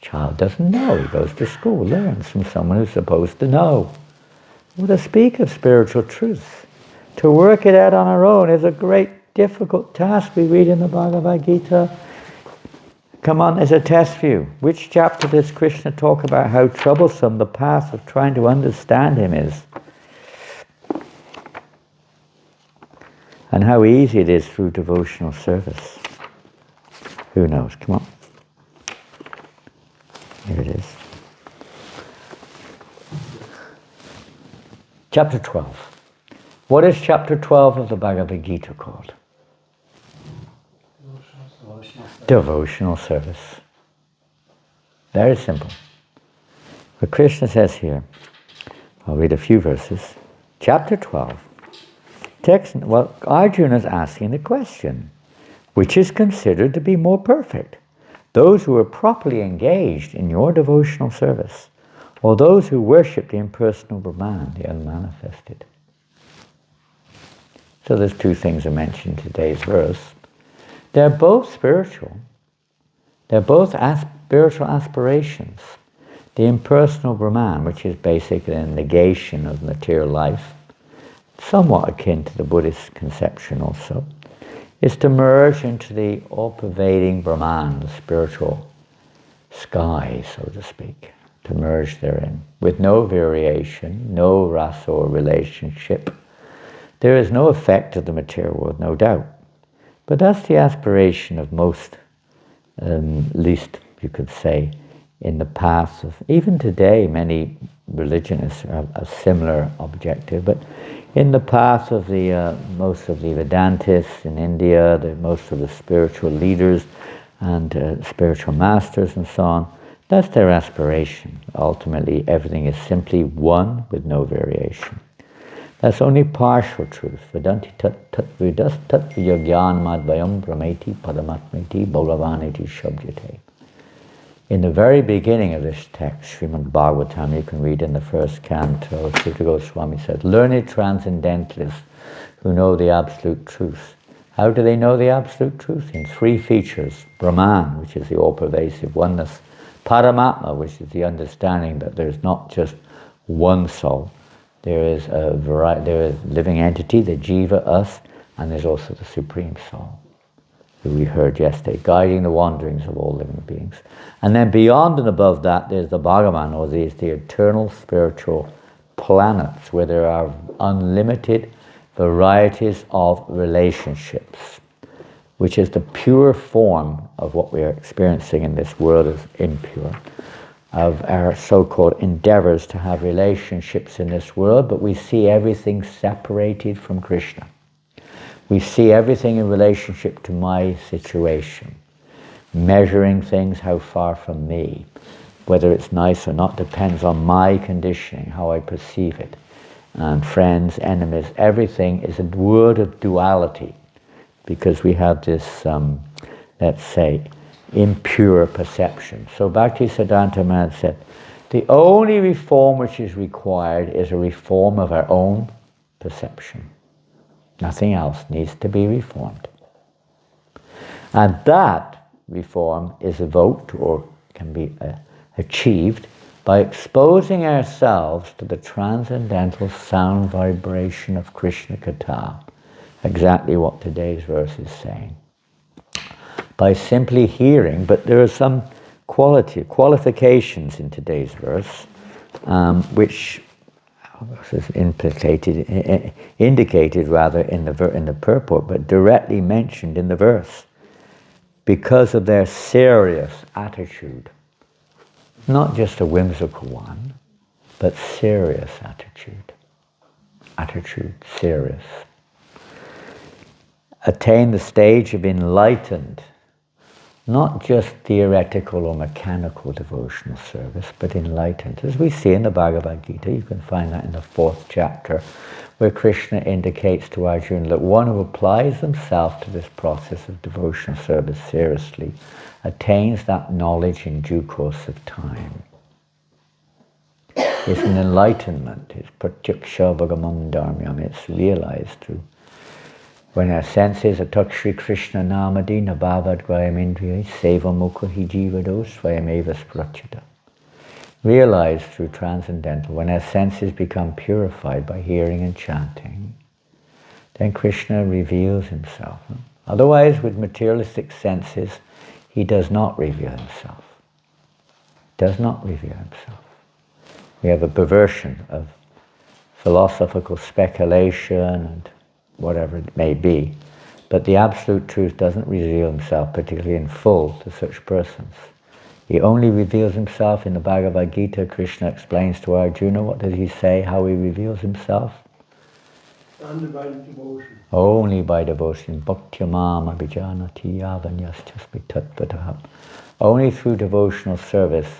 Child doesn't know. He goes to school, learns from someone who's supposed to know. Well, to speak of spiritual truth, to work it out on our own is a great difficult task. We read in the Bhagavad Gita. Come on, as a test for you. Which chapter does Krishna talk about how troublesome the path of trying to understand him is? And how easy it is through devotional service. Who knows? Come on. Here it is. Chapter 12. What is chapter 12 of the Bhagavad Gita called? Devotional service. Very simple. But Krishna says here, I'll read a few verses. Chapter 12. text, well, Arjuna is asking the question, which is considered to be more perfect? Those who are properly engaged in your devotional service, or those who worship the impersonal Brahman, the unmanifested? So there's two things I mentioned in today's verse. They're both spiritual. They're both spiritual aspirations. The impersonal Brahman, which is basically a negation of material life, somewhat akin to the Buddhist conception also, is to merge into the all-pervading Brahman, the spiritual sky, so to speak, to merge therein, with no variation, no rasa or relationship. There is no effect of the material world, no doubt. But that's the aspiration of most, least you could say, in the path of, even today, many religionists have a similar objective, but in the path of the most of the Vedantists in India, most of the spiritual leaders and spiritual masters and so on, that's their aspiration. Ultimately, everything is simply one with no variation. That's only partial truth. Vedanti tat vijagyan madvayam brahmeti padamatmeti bolavaniti shabjate. In the very beginning of this text, Srimad Bhagavatam, you can read in the first canto, Sutta Goswami said, learned transcendentalists who know the absolute truth. How do they know the absolute truth? In three features. Brahman, which is the all-pervasive oneness. Paramatma, which is the understanding that there's not just one soul. There is there is living entity, the jiva, us, and there's also the Supreme Soul, who we heard yesterday, guiding the wanderings of all living beings. And then beyond and above that, there's the Bhagavan, or the eternal spiritual planets, where there are unlimited varieties of relationships, which is the pure form of what we are experiencing in this world as impure, of our so-called endeavors to have relationships in this world, but we see everything separated from Krishna. We see everything in relationship to my situation, measuring things how far from me. Whether it's nice or not depends on my conditioning, how I perceive it. And friends, enemies, everything is a word of duality, because we have this, let's say, impure perception. So Bhaktisiddhanta Maharaj said, the only reform which is required is a reform of our own perception. Nothing else needs to be reformed. And that reform is evoked or can be achieved by exposing ourselves to the transcendental sound vibration of Krishna Katha, exactly what today's verse is saying. By simply hearing, but there are some qualifications in today's verse, which is indicated rather in the purport, but directly mentioned in the verse, because of their serious attitude. Not just a whimsical one, but serious attitude. Attitude, serious. Attain the stage of enlightened, not just theoretical or mechanical devotional service, but enlightened. As we see in the Bhagavad Gita, you can find that in the 4th chapter, where Krishna indicates to Arjuna that one who applies himself to this process of devotional service seriously attains that knowledge in due course of time. It's an enlightenment, it's pratyaksha vagamam dharmyam, it's realized through when our senses atak Shri Krishna namadi nabhavad grayam indriya seva mukha hi jivado swayameva sprachyata. Realized through transcendental, when our senses become purified by hearing and chanting, then Krishna reveals himself. Otherwise, with materialistic senses, he does not reveal himself. Does not reveal himself. We have a perversion of philosophical speculation and whatever it may be, but the absolute truth doesn't reveal himself particularly in full to such persons. He only reveals himself in the Bhagavad Gita. Krishna explains to Arjuna, what does he say, how he reveals himself? Undivided devotion. Only by devotion. Bhaktyamam abhijanati yavanyastasmi tattvataha. Only through devotional service.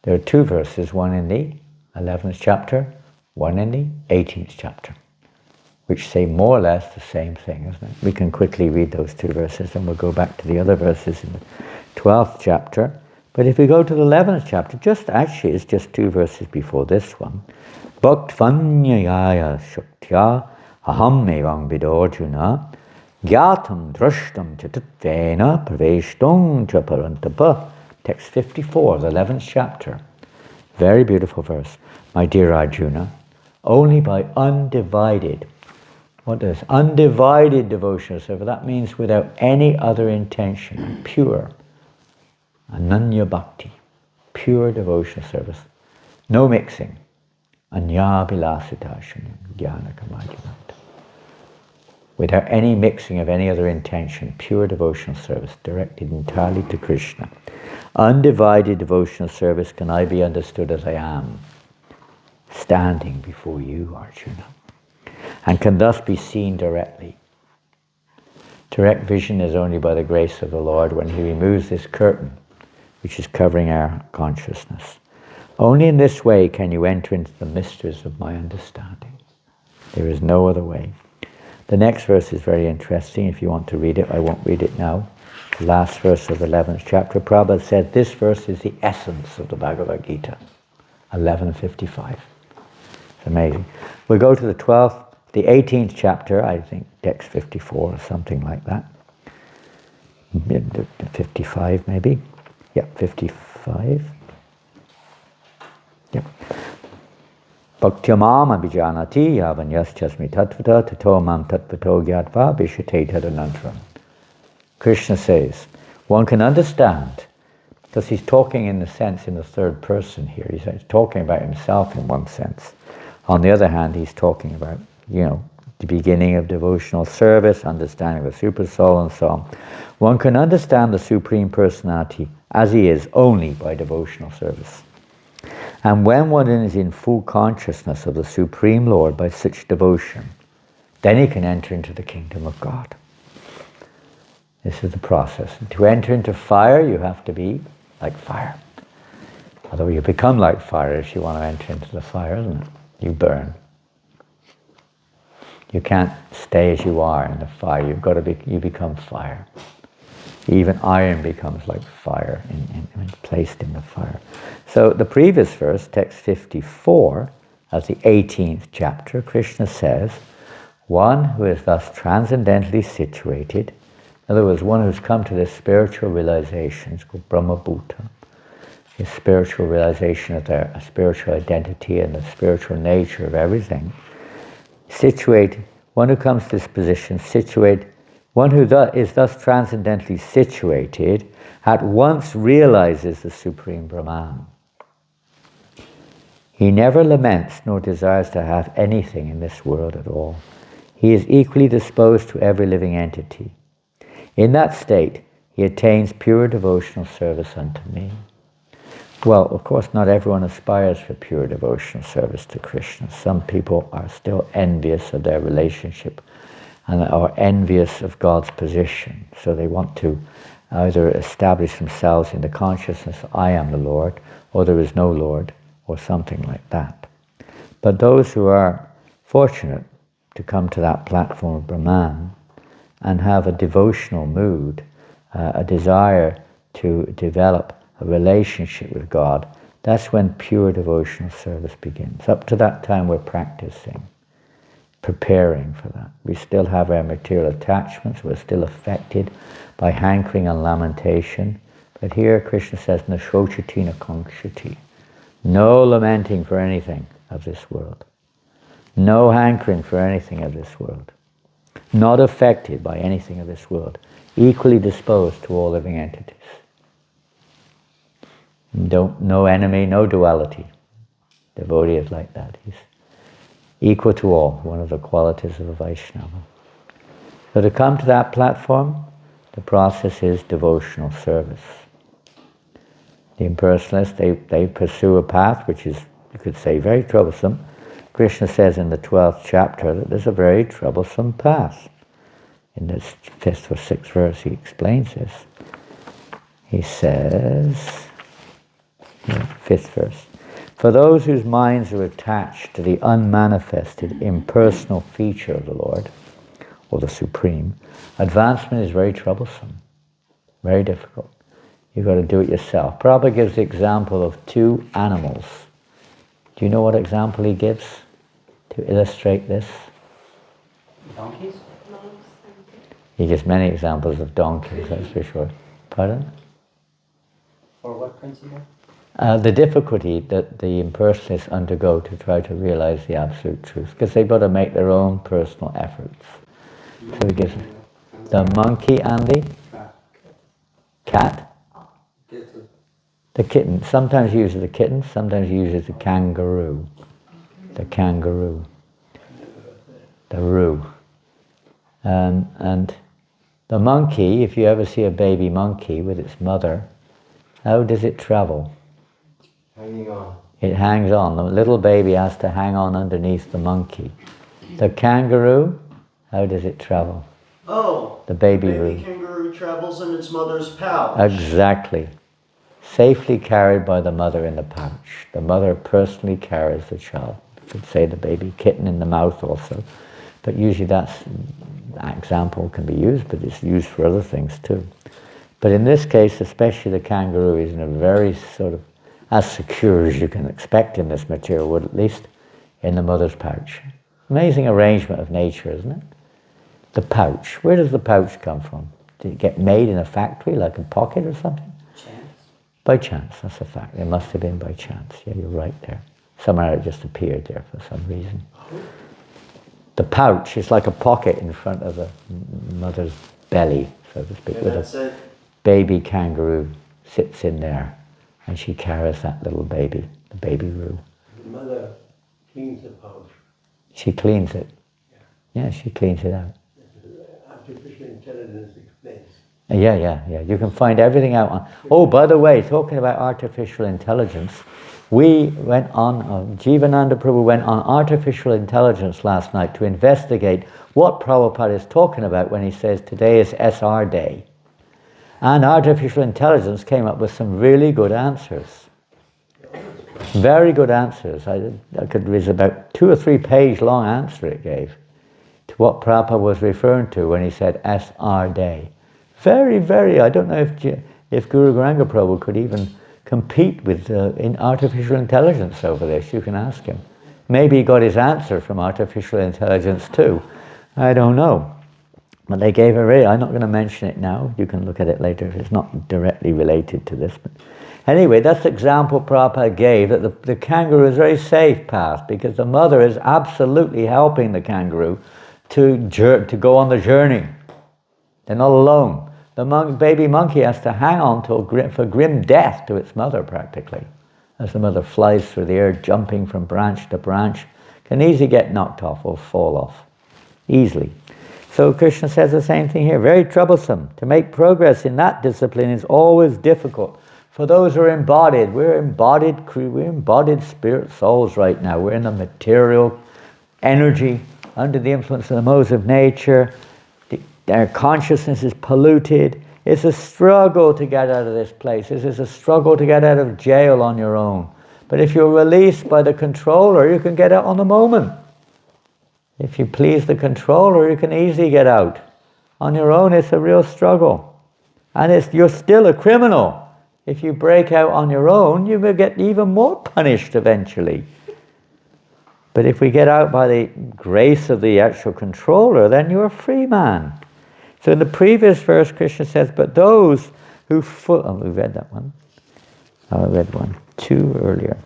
There are 2 verses, one in the 11th chapter, one in the 18th chapter. which say more or less the same thing, isn't it? We can quickly read those two verses and we'll go back to the other verses in the 12th chapter. But if we go to the 11th chapter, it's just two verses before this one. Bhaktvanyaya shaktya aham evang vidorjuna gyatam drashtam chatatvena praveshtung cha parantapa. Text 54, the 11th chapter. Very beautiful verse. My dear Arjuna, only by undivided, what does undivided devotional service, that means without any other intention, pure, ananya bhakti, pure devotional service, no mixing, anya bilasita jnana kamadhyamanta, without any mixing of any other intention, pure devotional service directed entirely to Krishna. Undivided devotional service can I be understood as I am, standing before you, Arjuna, and can thus be seen directly. Direct vision is only by the grace of the Lord when He removes this curtain which is covering our consciousness. Only in this way can you enter into the mysteries of my understanding. There is no other way. The next verse is very interesting. If you want to read it, I won't read it now. The last verse of the 11th chapter. Prabhupada said this verse is the essence of the Bhagavad Gita. 11:55. It's amazing. We'll go to the 18th chapter, I think, text 54 or something like that. 55 maybe. Yeah, 55. Yep. Bhaktyamam abhijanati yavanyaschasmi tattvata tato mam tattvato gyatva bhishate tadanantram. Krishna says, one can understand, because he's talking in the sense in the third person here. He's talking about himself in one sense. On the other hand, he's talking about, the beginning of devotional service, understanding the super soul and so on. One can understand the Supreme Personality as he is only by devotional service. And when one is in full consciousness of the Supreme Lord by such devotion, then he can enter into the kingdom of God. This is the process. To enter into fire, you have to be like fire. Although you become like fire if you want to enter into the fire, isn't it? You burn. You can't stay as you are in the fire. You become fire. Even iron becomes like fire when placed in the fire. So the previous verse, text 54, as the 18th chapter, Krishna says, one who is thus transcendently situated, in other words, one who's come to this spiritual realization, it's called Brahma Bhuta, this spiritual realization of their spiritual identity and the spiritual nature of everything, one who comes to this position, one who is thus transcendently situated, at once realizes the Supreme Brahman. He never laments nor desires to have anything in this world at all. He is equally disposed to every living entity. In that state, he attains pure devotional service unto me. Well, of course, not everyone aspires for pure devotional service to Krishna. Some people are still envious of their relationship and are envious of God's position. So they want to either establish themselves in the consciousness, I am the Lord, or there is no Lord, or something like that. But those who are fortunate to come to that platform of Brahman and have a devotional mood, a desire to develop a relationship with God, that's when pure devotional service begins. Up to that time we're practicing, preparing for that. We still have our material attachments, we're still affected by hankering and lamentation. But here Krishna says, na shochati na kankshati. No lamenting for anything of this world. No hankering for anything of this world. Not affected by anything of this world. Equally disposed to all living entities. No enemy, no duality. Devotee is like that. He's equal to all, one of the qualities of a Vaishnava. So to come to that platform, the process is devotional service. The impersonalists, they pursue a path which is, you could say, very troublesome. Krishna says in the 12th chapter that there's a very troublesome path. In this 5th or 6th verse he explains this. He says, 5th verse, For those whose minds are attached to the unmanifested, impersonal feature of the Lord, or the Supreme, advancement is very troublesome, very difficult. You've got to do it yourself. Prabhupada gives the example of two animals. Do you know what example he gives to illustrate this? Donkeys? He gives many examples of donkeys, that's for sure. Pardon? For what principle? The difficulty that the impersonalists undergo to try to realize the absolute truth, because they've got to make their own personal efforts. So he gives the monkey and the cat. The kitten. Sometimes he uses the kitten, sometimes he uses the kangaroo. The kangaroo. The roo. And the monkey, if you ever see a baby monkey with its mother, how does it travel? Hanging on. It hangs on. The little baby has to hang on underneath the monkey. The kangaroo, how does it travel? Oh, The baby kangaroo travels in its mother's pouch. Exactly. Safely carried by the mother in the pouch. The mother personally carries the child. You could say the baby kitten in the mouth also. But usually that example can be used, but it's used for other things too. But in this case, especially the kangaroo is in a very sort of, as secure as you can expect in this material wood, at least in the mother's pouch. Amazing arrangement of nature, isn't it? The pouch. Where does the pouch come from? Did it get made in a factory, like a pocket or something? Chance. By chance, that's a fact. It must have been by chance. Yeah, you're right there. Somehow it just appeared there for some reason. The pouch is like a pocket in front of the mother's belly, so to speak. And with that's a it. baby kangaroo sits in there, and she carries that little baby, the baby roo. The mother cleans the pouch. She cleans it. Yeah, she cleans it out. Artificial intelligence explains. Yeah. You can find everything out on... Oh, by the way, talking about artificial intelligence, we went on, Jivananda Prabhu went on artificial intelligence last night to investigate what Prabhupada is talking about when he says today is SR Day. And artificial intelligence came up with some really good answers. Very good answers. There's about 2 or 3 page long answer it gave to what Prabhupada was referring to when he said SR Day. Very, I don't know if Guru Garanga Prabhu could even compete with in artificial intelligence over this. You can ask him. Maybe he got his answer from artificial intelligence too. I don't know. But they gave I'm not going to mention it now. You can look at it later. It's not directly related to this. But anyway, that's the example Prabhupada gave, that the kangaroo is a very safe path because the mother is absolutely helping the kangaroo to go on the journey. They're not alone. The baby monkey has to hang on for grim death to its mother, practically. As the mother flies through the air, jumping from branch to branch, can easily get knocked off or fall off. Easily. So Krishna says the same thing here. Very troublesome. To make progress in that discipline is always difficult. For those who are embodied, we're embodied spirit souls right now. We're in the material energy, under the influence of the modes of nature. Our consciousness is polluted. It's a struggle to get out of this place. This is a struggle to get out of jail on your own. But if you're released by the controller, you can get out on the moment. If you please the controller, you can easily get out. On your own, it's a real struggle. And you're still a criminal. If you break out on your own, you will get even more punished eventually. But if we get out by the grace of the actual controller, then you're a free man. So in the previous verse, Krishna says, but those who... we read that one. I read 2 earlier.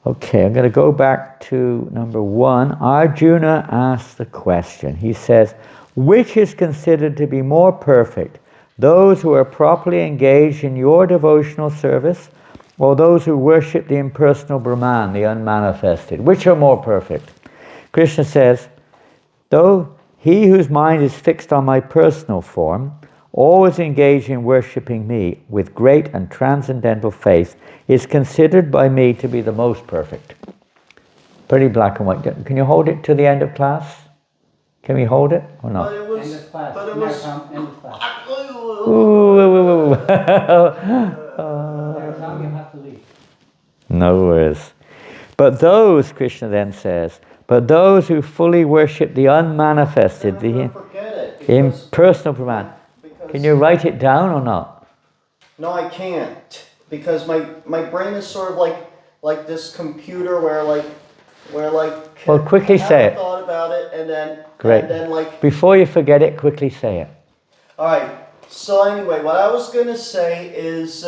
Okay, I'm going to go back to number 1. Arjuna asks the question. He says, which is considered to be more perfect? Those who are properly engaged in your devotional service, or those who worship the impersonal Brahman, the unmanifested? Which are more perfect? Krishna says, though he whose mind is fixed on my personal form, always engaged in worshipping me with great and transcendental faith, is considered by me to be the most perfect. Pretty black and white. Can you hold it to the end of class? Can we hold it or not? End of class. End of class. Ooh. Tom, you have to leave. No worries. But those, Krishna then says, but those who fully worship the unmanifested, the impersonal Brahman. Can you write it down or not? No, I can't, because my brain is sort of like this computer where Well, quickly I say haven't it. thought about it, and then Great. and then like. Before you forget it, quickly say it. All right. So anyway, what I was gonna say is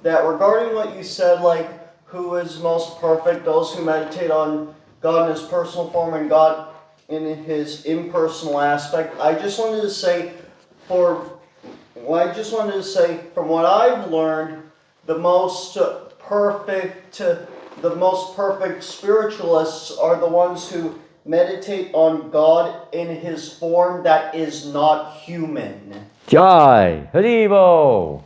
that regarding what you said, like who is most perfect, those who meditate on God in His personal form and God in His impersonal aspect. I just wanted to say, from what I've learned, the most perfect spiritualists are the ones who meditate on God in His form that is not human. Jai, Haribo.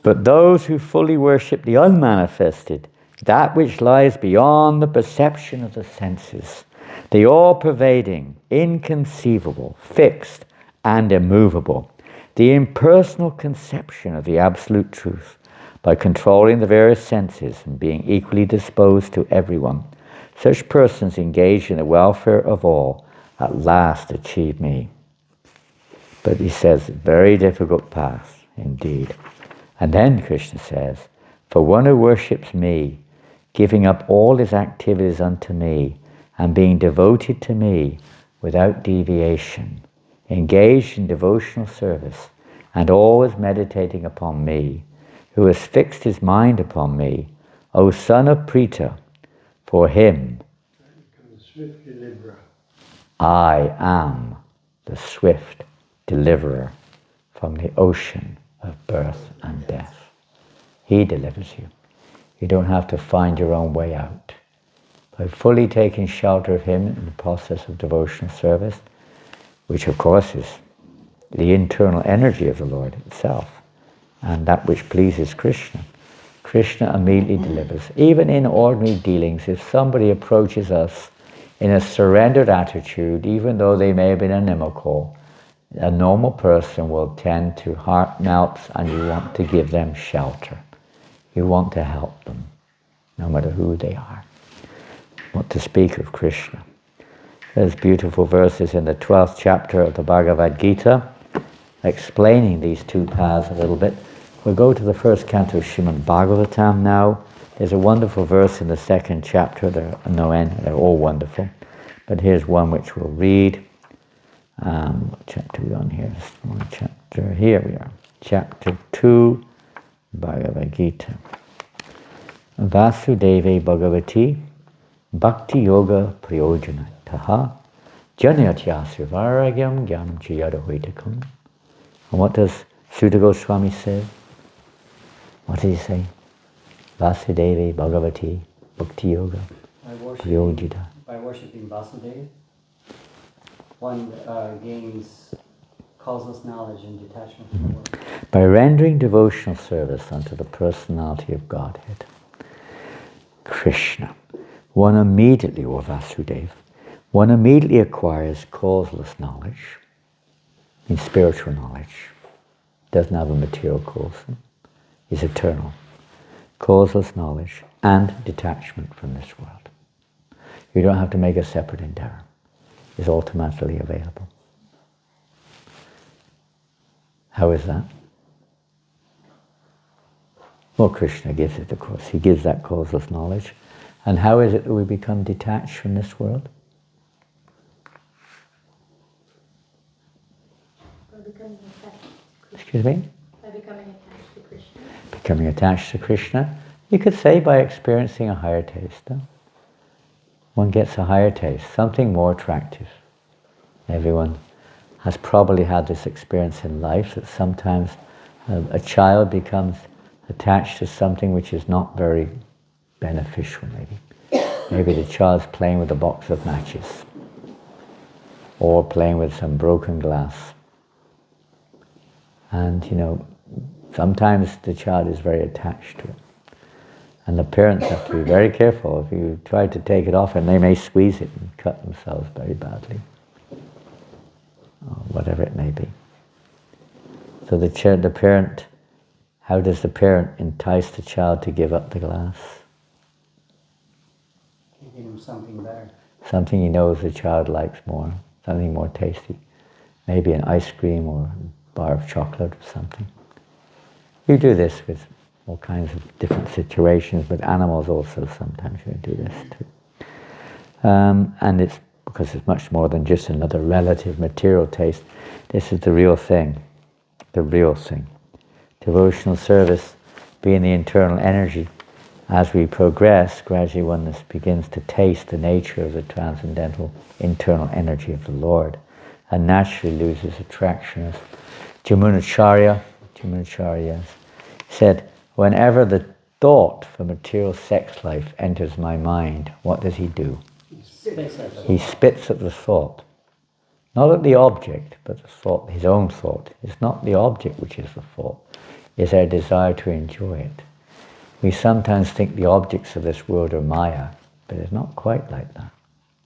But those who fully worship the unmanifested, that which lies beyond the perception of the senses, the all-pervading, inconceivable, fixed, and immovable, the impersonal conception of the absolute truth, by controlling the various senses and being equally disposed to everyone, such persons engaged in the welfare of all at last achieve me. But he says, very difficult path indeed. And then Krishna says, for one who worships me, giving up all his activities unto me, and being devoted to me without deviation, engaged in devotional service, and always meditating upon me, who has fixed his mind upon me, O son of Prita, for him Swift deliverer. I am the swift deliverer from the ocean of birth and death. He delivers you. You don't have to find your own way out. By fully taking shelter of him in the process of devotional service, which of course is the internal energy of the Lord itself, and that which pleases Krishna, Krishna immediately delivers. Even in ordinary dealings, if somebody approaches us in a surrendered attitude, even though they may have been inimical, a normal person will tend to heart melts, and you want to give them shelter. You want to help them, no matter who they are. What to speak of Krishna. There's beautiful verses in the 12th chapter of the Bhagavad Gita explaining these two paths a little bit. We'll go to the first canto of Srimad Bhagavatam now. There's a wonderful verse in the second chapter. There are no end. They're all wonderful. But here's one which we'll read. What chapter are we on here? One chapter. Here we are. Chapter 2, Bhagavad Gita. Vasudeve Bhagavati Bhakti Yoga Prayojana Taha Janayatya Srivaragyam Gyam Chiyadahoitakam. And what does Sutta Goswami say? What did he say? Vasudeve Bhagavati Bhakti Yoga Prayojana. By worshipping Vasudeva, one gains causeless knowledge and detachment from the world. By rendering devotional service unto the personality of Godhead, Krishna, one immediately, or Vasudeva, one immediately acquires causeless knowledge, means spiritual knowledge. Doesn't have a material cause. Is eternal. Causeless knowledge and detachment from this world. You don't have to make a separate endeavor. It's automatically available. How is that? Well, Krishna gives it, of course. He gives that causeless knowledge. And how is it that we become detached from this world? By becoming attached to Krishna. Excuse me? By becoming attached to Krishna. Becoming attached to Krishna. You could say by experiencing a higher taste. No? One gets a higher taste, something more attractive. Everyone has probably had this experience in life, that sometimes a child becomes attached to something which is not very beneficial, maybe. Maybe the child's playing with a box of matches, or playing with some broken glass. And, sometimes the child is very attached to it. And the parents have to be very careful. If you try to take it off, and they may squeeze it and cut themselves very badly, or whatever it may be. So the parent, how does the parent entice the child to give up the glass? Get him something better. Something he knows the child likes more, something more tasty. Maybe an ice cream or a bar of chocolate or something. You do this with all kinds of different situations, but animals also sometimes you do this too. And it's because it's much more than just another relative material taste. This is the real thing. The real thing. Devotional service being the internal energy. As we progress, gradually one begins to taste the nature of the transcendental internal energy of the Lord and naturally loses attraction. As Jamunacharya said, whenever the thought for material sex life enters my mind, what does he do? He spits at the thought. Not at the object, but the thought, his own thought. It's not the object which is the thought. It's our desire to enjoy it. We sometimes think the objects of this world are Maya, but it's not quite like that.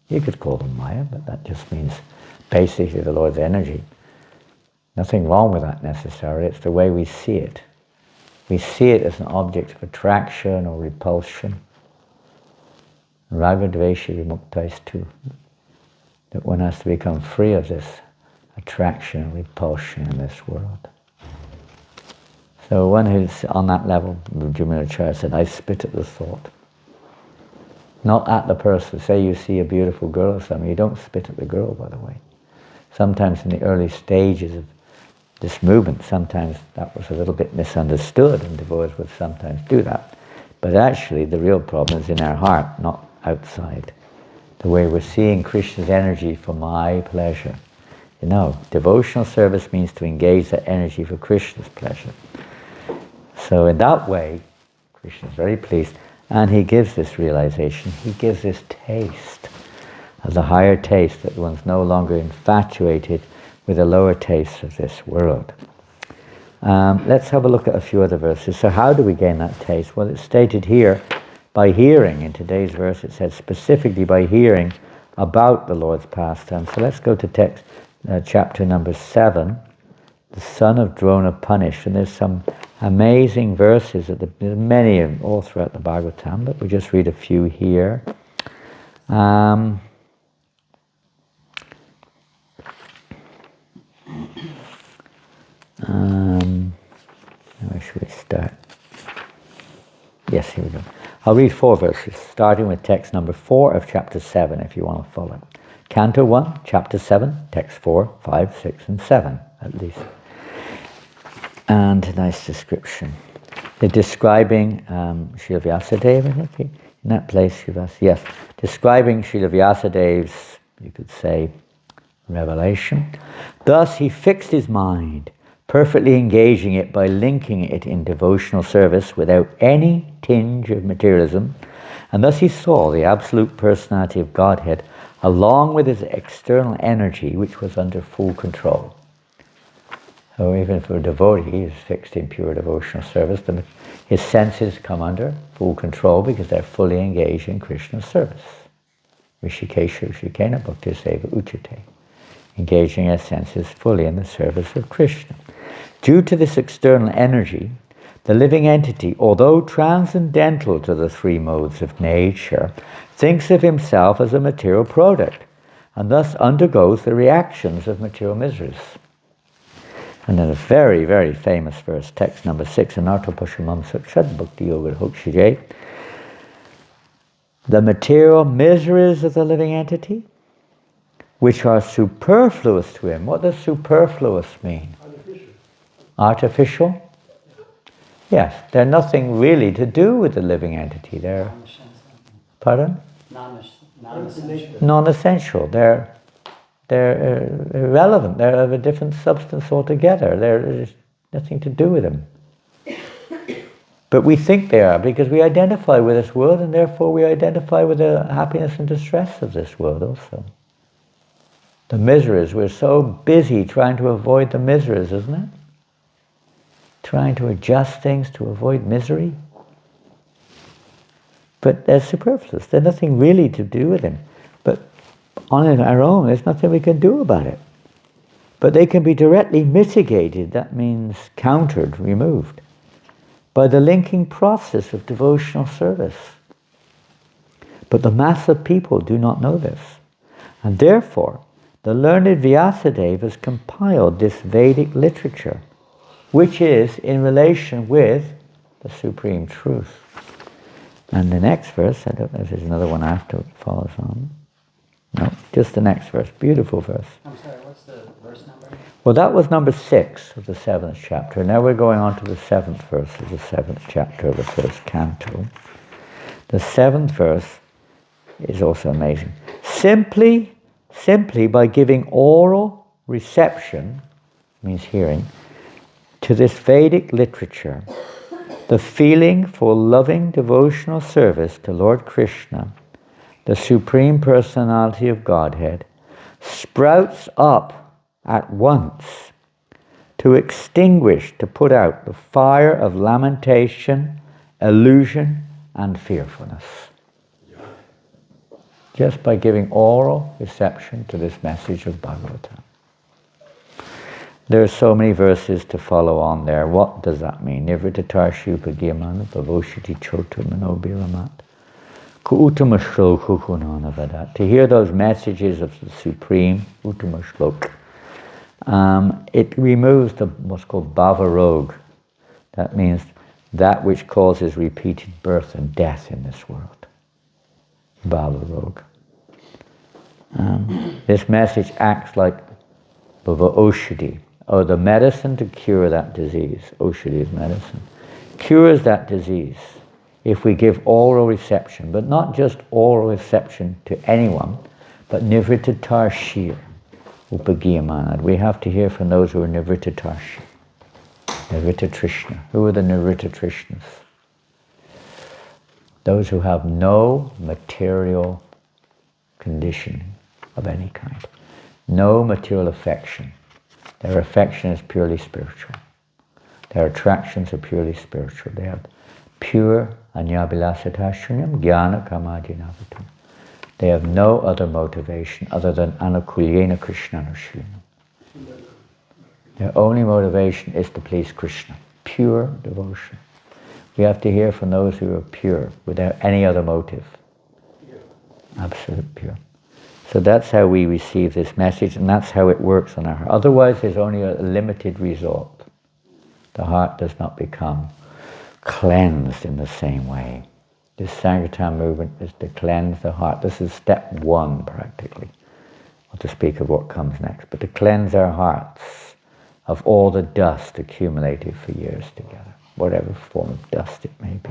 You could call them Maya, but that just means basically the Lord's energy. Nothing wrong with that necessarily. It's the way we see it. We see it as an object of attraction or repulsion. Raga Dvesha Vimuktais too. That one has to become free of this attraction and repulsion in this world. So one who's on that level, Jamunacharya said, I spit at the thought. Not at the person. Say you see a beautiful girl or something, you don't spit at the girl, by the way. Sometimes in the early stages of this movement, sometimes that was a little bit misunderstood, and devotees would sometimes do that. But actually, the real problem is in our heart, not outside. The way we're seeing Krishna's energy for my pleasure. You know, devotional service means to engage that energy for Krishna's pleasure. So in that way, Krishna is very pleased, and he gives this realization, he gives this taste of the higher taste, that one's no longer infatuated with the lower tastes of this world. Let's have a look at a few other verses. So how do we gain that taste? Well, it's stated here, by hearing. In today's verse it says specifically by hearing about the Lord's pastime. So let's go to text, chapter number 7, the son of Drona punished. And there's some amazing verses, there's many of them all throughout the Bhagavatam, but we'll just read a few here. Where should we start? Yes, here we go. I'll read 4 verses, starting with text number 4 of chapter 7, if you want to follow. Canto 1, chapter 7, text 4, 5, 6, and 7, at least. And a nice description. They're describing Srila Vyasadeva, I think, in that place, yes. Describing Srila Vyasadev's, you could say, revelation. Thus he fixed his mind, perfectly engaging it by linking it in devotional service without any tinge of materialism, and thus he saw the absolute personality of Godhead along with his external energy, which was under full control. So even for a devotee, he is fixed in pure devotional service. His senses come under full control because they're fully engaged in Krishna's service. Rishikesha Rishikena Bhakti Seva Uchate. Engaging our senses fully in the service of Krishna. Due to this external energy, the living entity, although transcendental to the 3 modes of nature, thinks of himself as a material product, and thus undergoes the reactions of material miseries. And then a very, very famous verse, text number 6, Anartha-pashamam Sakshad Bhakti Yoga Hokshijay. The material miseries of the living entity, which are superfluous to him. What does superfluous mean? Artificial? Yes, they're nothing really to do with the living entity. They're, pardon? Non-essential. Non-essential. They're irrelevant. They're of a different substance altogether. There's nothing to do with them. But we think they are because we identify with this world, and therefore we identify with the happiness and distress of this world also. The miseries, we're so busy trying to avoid the miseries, isn't it? Trying to adjust things to avoid misery. But they're superfluous. There's nothing really to do with them. But on our own, there's nothing we can do about it. But they can be directly mitigated, that means countered, removed, by the linking process of devotional service. But the mass of people do not know this. And therefore, the learned Vyasadeva has compiled this Vedic literature, which is in relation with the Supreme Truth. And the next verse, I don't know if there's another one after it follows on. No, just the next verse. Beautiful verse. I'm sorry, what's the verse number? Well, that was number 6 of the 7th chapter. Now we're going on to the 7th verse of the 7th chapter of the 1st canto. The 7th verse is also amazing. Simply by giving oral reception, means hearing, to this Vedic literature, the feeling for loving devotional service to Lord Krishna, the Supreme Personality of Godhead, sprouts up at once to extinguish, to put out the fire of lamentation, illusion, and fearfulness. Just by giving oral reception to this message of Bhagavatam. There are so many verses to follow on there. What does that mean? Nivrittatar Shupagyaman Bhavoshiti Chotu Manobiramat Ku Uttama Shloka Vadat. To hear those messages of the Supreme Uttama Shloka, it removes what's called Bhava Rog. That means that which causes repeated birth and death in this world. Bhava Rog. This message acts like Bhava Oshadi, or the medicine to cure that disease. Oshadi is medicine. Cures that disease if we give oral reception, but not just oral reception to anyone, but Nivrittatar Shir, Upagiyamanad. We have to hear from those who are Nivrittatar Shir. Nivritta Trishna. Who are the Nivritta Trishnas? Those who have no material conditioning of any kind. No material affection. Their affection is purely spiritual. Their attractions are purely spiritual. They have pure anyabilasatashunam jnana kamadinavatam. They have no other motivation other than anukulyena krishnanushinam. Their only motivation is to please Krishna. Pure devotion. We have to hear from those who are pure, without any other motive. Absolute pure. So that's how we receive this message, and that's how it works on our heart. Otherwise, there's only a limited result. The heart does not become cleansed in the same way. This Sankirtan movement is to cleanse the heart. This is step 1, practically. Not to speak of what comes next, but to cleanse our hearts of all the dust accumulated for years together, whatever form of dust it may be.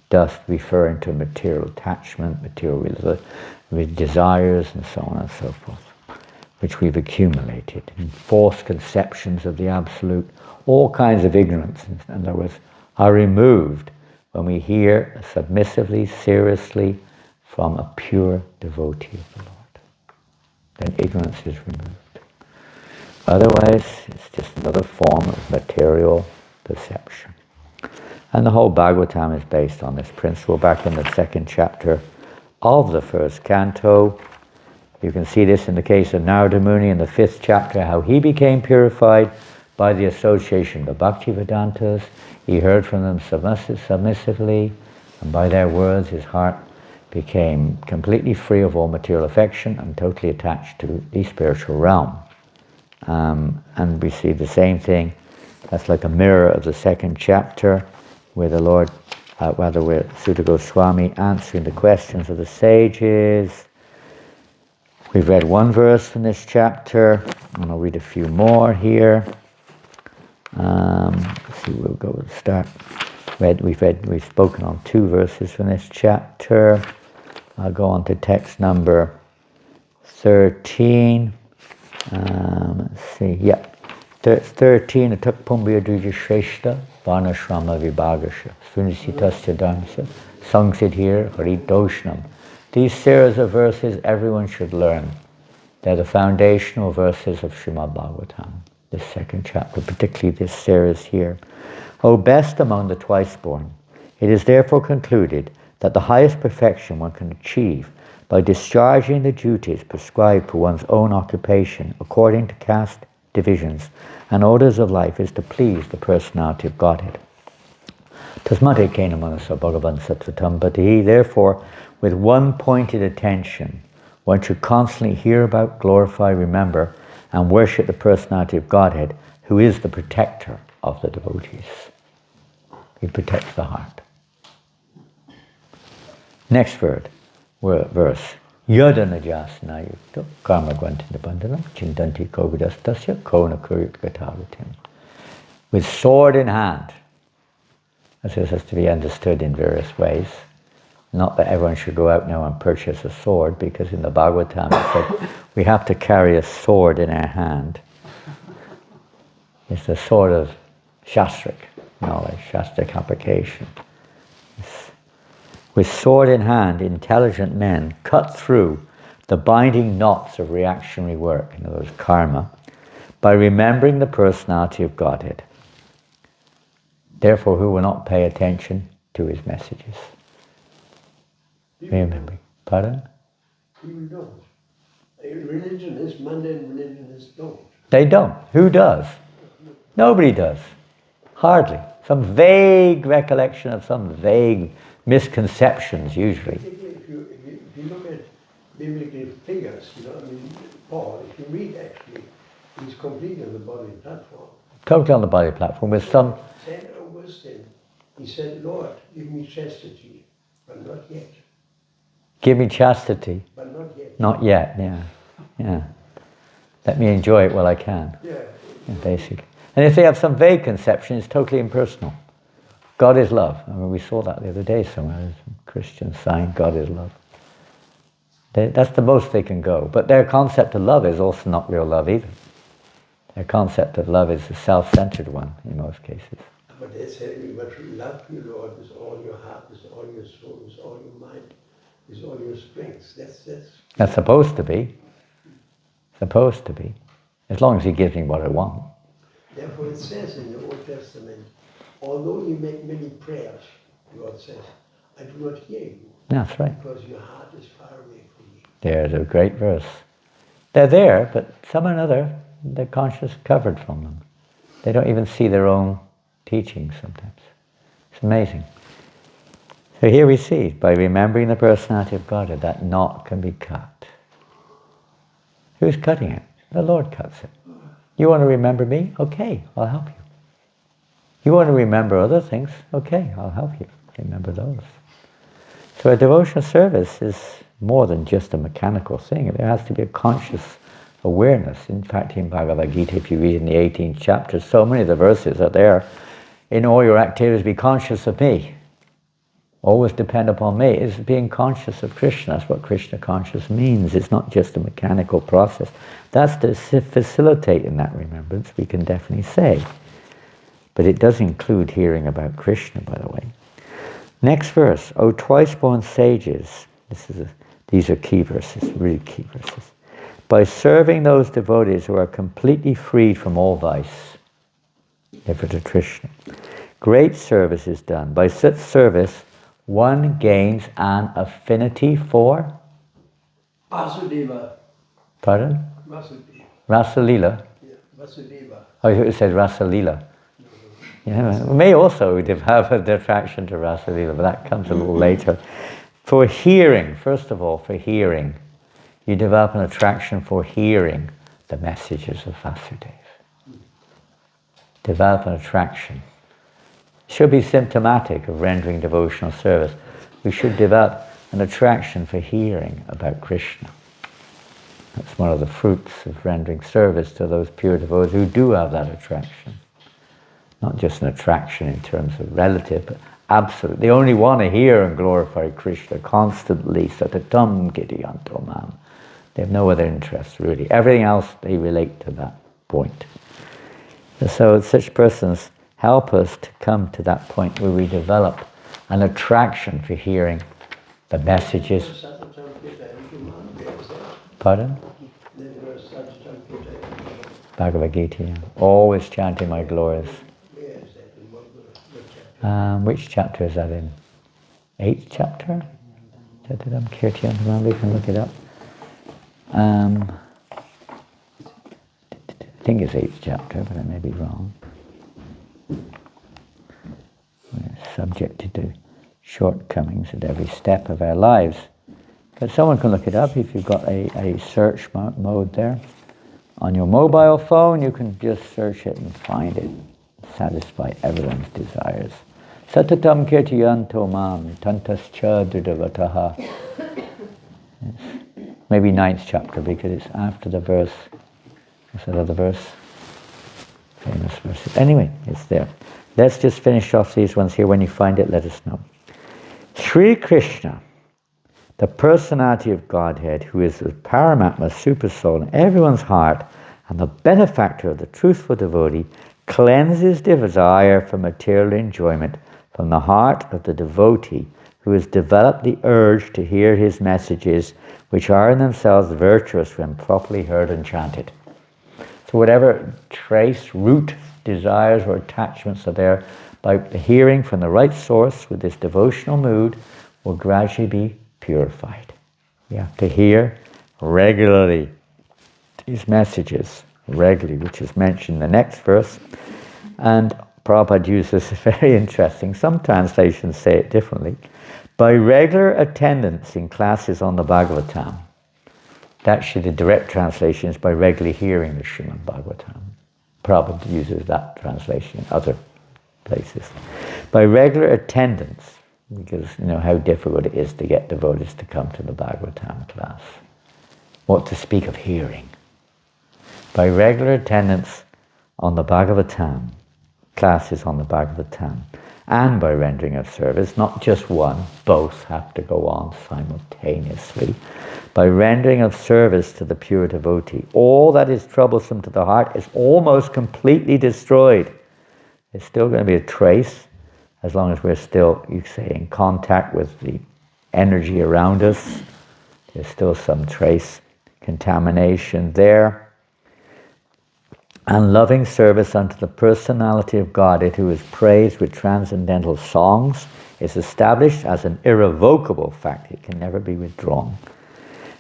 Dust referring to material attachment, material with desires, and so on and so forth, which we've accumulated, and false conceptions of the Absolute. All kinds of ignorance, in other words, are removed when we hear submissively, seriously, from a pure devotee of the Lord. Then ignorance is removed. Otherwise, it's just another form of material perception. And the whole Bhagavatam is based on this principle. Back in the 2nd chapter of the 1st canto, you can see this in the case of Narada Muni in the 5th chapter, how he became purified by the association of the Bhaktivedantas. He heard from them submissively, and by their words his heart became completely free of all material affection and totally attached to the spiritual realm. And we see the same thing. That's like a mirror of the 2nd chapter, where the Lord, where Sutta Goswami answering the questions of the sages. We've read one verse from this chapter, and I'll read a few more here. Let's see, we'll go and start. We've spoken on 2 verses from this chapter. I'll go on to text number 13. Let's see, yeah. 13, Atak Pumbya Duja Shreshta, Varnashrama Vibhagasha, Sunisitasya Dhamsa, Sangsid here, Haritoshnam. These series of verses everyone should learn. They're the foundational verses of Srimad Bhagavatam, this 2nd chapter, particularly this series here. O best among the twice-born, it is therefore concluded that the highest perfection one can achieve by discharging the duties prescribed for one's own occupation according to caste divisions and orders of life is to please the personality of Godhead. Tasmate kena manasa bhagavan sattvatam, but he, therefore, with one pointed attention. One should constantly hear about, glorify, remember, and worship the personality of Godhead, who is the protector of the devotees. He protects the heart. Next verse. Yadana jasna yukta karma gvantina bandhanam chintanti kovidastasya kona kuryut gatavatim. With sword in hand. This has to be understood in various ways. Not that everyone should go out now and purchase a sword, because in the Bhagavatam it said we have to carry a sword in our hand. It's the sword of Shastric knowledge, Shastric application. With sword in hand, intelligent men cut through the binding knots of reactionary work, in other words, karma, by remembering the personality of Godhead. Therefore, who will not pay attention to his messages? Remembering. Pardon? People don't. Religion is, mundane religion is don't. They don't. Who does? Nobody does. Hardly. Some vague recollection of some vague misconceptions, usually. If you look at biblical figures, I mean, Paul, if you read actually, he's completely on the body platform. Totally on the body platform with some... Saint Augustine, he said, Lord, give me chastity, but not yet. Give me chastity. But not yet. Not yet, yeah. Let me enjoy it while I can. Yeah. Basically. And if they have some vague conception, it's totally impersonal. God is love. I mean, we saw that the other day somewhere. Christian sign, God is love. That's the most they can go. But their concept of love is also not real love either. Their concept of love is a self-centered one in most cases. But they say, but love you, Lord, with all your heart, with all your soul, with all your mind, with all your strength. That's supposed to be. Supposed to be. As long as he gives me what I want. Therefore it says in the Old Testament, although you make many prayers, God says, I do not hear you. That's right. Because your heart is far away from me. There's a great verse. They're there, but somehow or another, their conscience covered from them. They don't even see their own teachings sometimes. It's amazing. So here we see, by remembering the personality of God, that knot can be cut. Who's cutting it? The Lord cuts it. You want to remember me? Okay, I'll help you. You want to remember other things? Okay, I'll help you remember those. So a devotional service is more than just a mechanical thing. There has to be a conscious awareness. In fact, in Bhagavad Gita, if you read in the 18th chapter, so many of the verses are there. In all your activities, be conscious of me. Always depend upon me. It's being conscious of Krishna. That's what Krishna conscious means. It's not just a mechanical process. That's to facilitate in that remembrance, we can definitely say. But it does include hearing about Krishna, by the way. Next verse. O twice-born sages. These are key verses, really key verses. By serving those devotees who are completely freed from all vice, ever to Krishna, great service is done. By such service, one gains an affinity for? Vasudeva. Pardon? Vasudeva. Rasalila? Yeah, Vasudeva. Oh, you said Rasalila. Yeah, we may also have an attraction to Rasalila, but that comes a little later. For hearing, first of all, for hearing, you develop an attraction for hearing the messages of Vasudeva. Develop an attraction. Should be symptomatic of rendering devotional service. We should develop an attraction for hearing about Krishna. That's one of the fruits of rendering service to those pure devotees who do have that attraction. Not just an attraction in terms of relative, but absolute. They only want to hear and glorify Krishna constantly. Satatam gitiyanto mam. They have no other interest, really. Everything else, they relate to that point. So such persons help us to come to that point where we develop an attraction for hearing the messages. Pardon? Bhagavad Gita, yeah. Always chanting my glories. Which chapter is that in? 8th chapter? Jatadam Kirtiyantamam, we can look it up. I think it's 8th chapter, but I may be wrong. We're subjected to shortcomings at every step of our lives. But someone can look it up if you've got a search mode there. On your mobile phone, you can just search it and find it. Satisfy everyone's desires. Satatam kirtiyanto mam tantascha dridavataha. Maybe 9th chapter, because it's after the verse. What's that other verse? Famous verse. Anyway, it's there. Let's just finish off these ones here. When you find it, let us know. Sri Krishna, the personality of Godhead, who is the Paramatma Supersoul in everyone's heart and the benefactor of the truthful devotee, cleanses desire for material enjoyment from the heart of the devotee who has developed the urge to hear his messages, which are in themselves virtuous when properly heard and chanted. So whatever trace, root desires or attachments are there, by hearing from the right source with this devotional mood, will gradually be purified. We have to hear regularly these messages, regularly, which is mentioned in the next verse. And Prabhupada uses this very interesting, some translations say it differently, by regular attendance in classes on the Bhagavatam. Actually, the direct translation is by regularly hearing the Srimad Bhagavatam. Prabhupada uses that translation in other places. By regular attendance, because you know how difficult it is to get devotees to come to the Bhagavatam class. What to speak of hearing. By regular attendance on the Bhagavatam, classes on the Bhagavatam, and by rendering of service, not just one, both have to go on simultaneously. By rendering of service to the pure devotee, all that is troublesome to the heart is almost completely destroyed. There's still going to be a trace, as long as we're still, you say, in contact with the energy around us. There's still some trace contamination there. And loving service unto the personality of Godhead, who is praised with transcendental songs, is established as an irrevocable fact. It can never be withdrawn.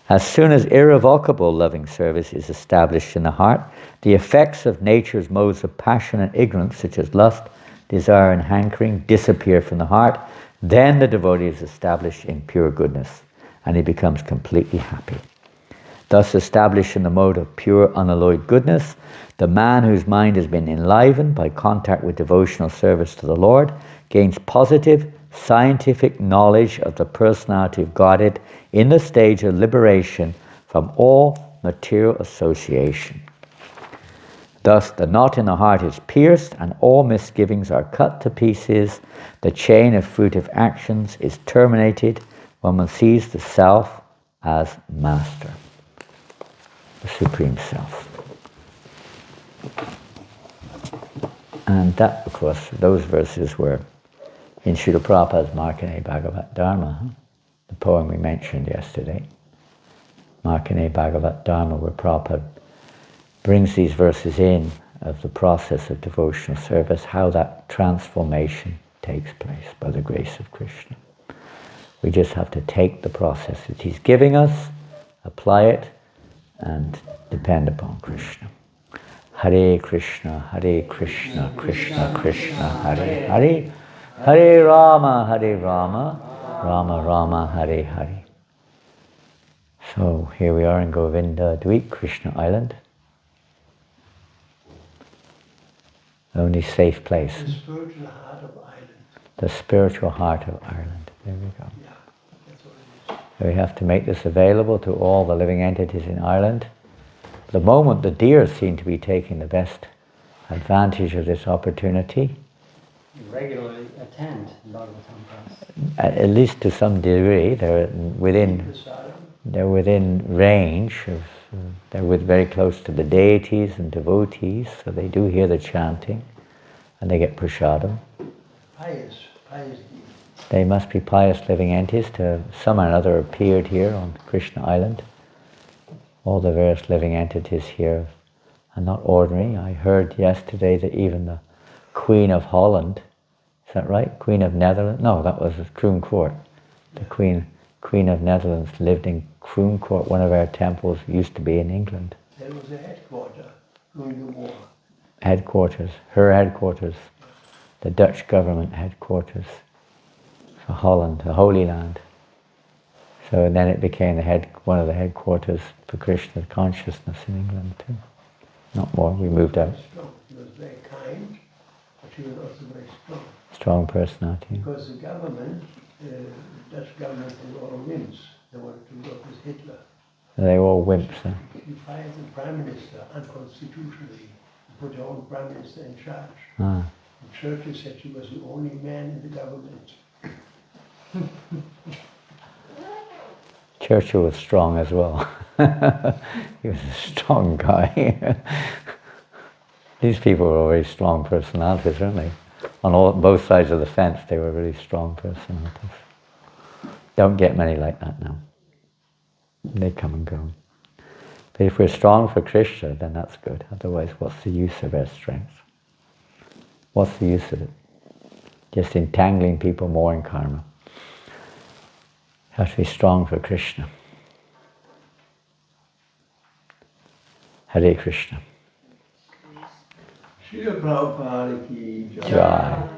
As soon as irrevocable loving service is established in the heart, the effects of nature's modes of passion and ignorance, such as lust, desire, and hankering, disappear from the heart. Then the devotee is established in pure goodness, and he becomes completely happy. Thus established in the mode of pure unalloyed goodness, the man whose mind has been enlivened by contact with devotional service to the Lord gains positive, scientific knowledge of the personality of Godhead in the stage of liberation from all material association. Thus the knot in the heart is pierced and all misgivings are cut to pieces. The chain of fruitive actions is terminated when one sees the self as master, the Supreme Self. And that, of course, those verses were in Srila Prabhupada's Markandeya Bhagavat Dharma, the poem we mentioned yesterday. Markandeya Bhagavat Dharma, where Prabhupada brings these verses in of the process of devotional service, how that transformation takes place by the grace of Krishna. We just have to take the process that he's giving us, apply it, and depend upon Krishna. Hare Krishna, Krishna Krishna, Hare Hare, Hare Rama, Rama Rama, Hare Hare. So here we are in Govinda Dweep, Krishna Island. Only safe place. The spiritual heart of Ireland. The spiritual heart of Ireland. There we go. Yeah, that's what it is. So we have to make this available to all the living entities in Ireland. At the moment, the deer seem to be taking the best advantage of this opportunity. Regularly attend Bhagavatam class. At least to some degree, they're within range of, they're very close to the deities and devotees, so they do hear the chanting, and they get prasadam. Pious deeds. They must be pious living entities. Some or another appeared here on Krishna Island. All the various living entities here are not ordinary. I heard yesterday that even the Queen of Holland, is that right? Queen of Netherlands? No, that was Kroon Court. The Queen of Netherlands lived in Kroon Court. One of our temples used to be in England. There was a headquarters during the war. Headquarters, her headquarters, the Dutch government headquarters. for Holland, the Holy Land. So then it became one of the headquarters for Krishna consciousness in England too. Not more, we moved out. Strong. He was very kind, but he was also very strong. Strong personality. Because the government, Dutch government, was all wimps. They wanted to work with Hitler. They were all wimps. Huh? He fired the prime minister unconstitutionally. He put their own prime minister in charge. Ah. And Churchill said he was the only man in the government. Churchill was strong as well. He was a strong guy. These people were very strong personalities, weren't they? On both sides of the fence, they were really strong personalities. Don't get many like that now. They come and go. But if we're strong for Krishna, then that's good. Otherwise, what's the use of our strength? What's the use of it? Just entangling people more in karma. Have to be strong for Krishna. Hare Krishna. Srila Prabhupada ki jai. Jai.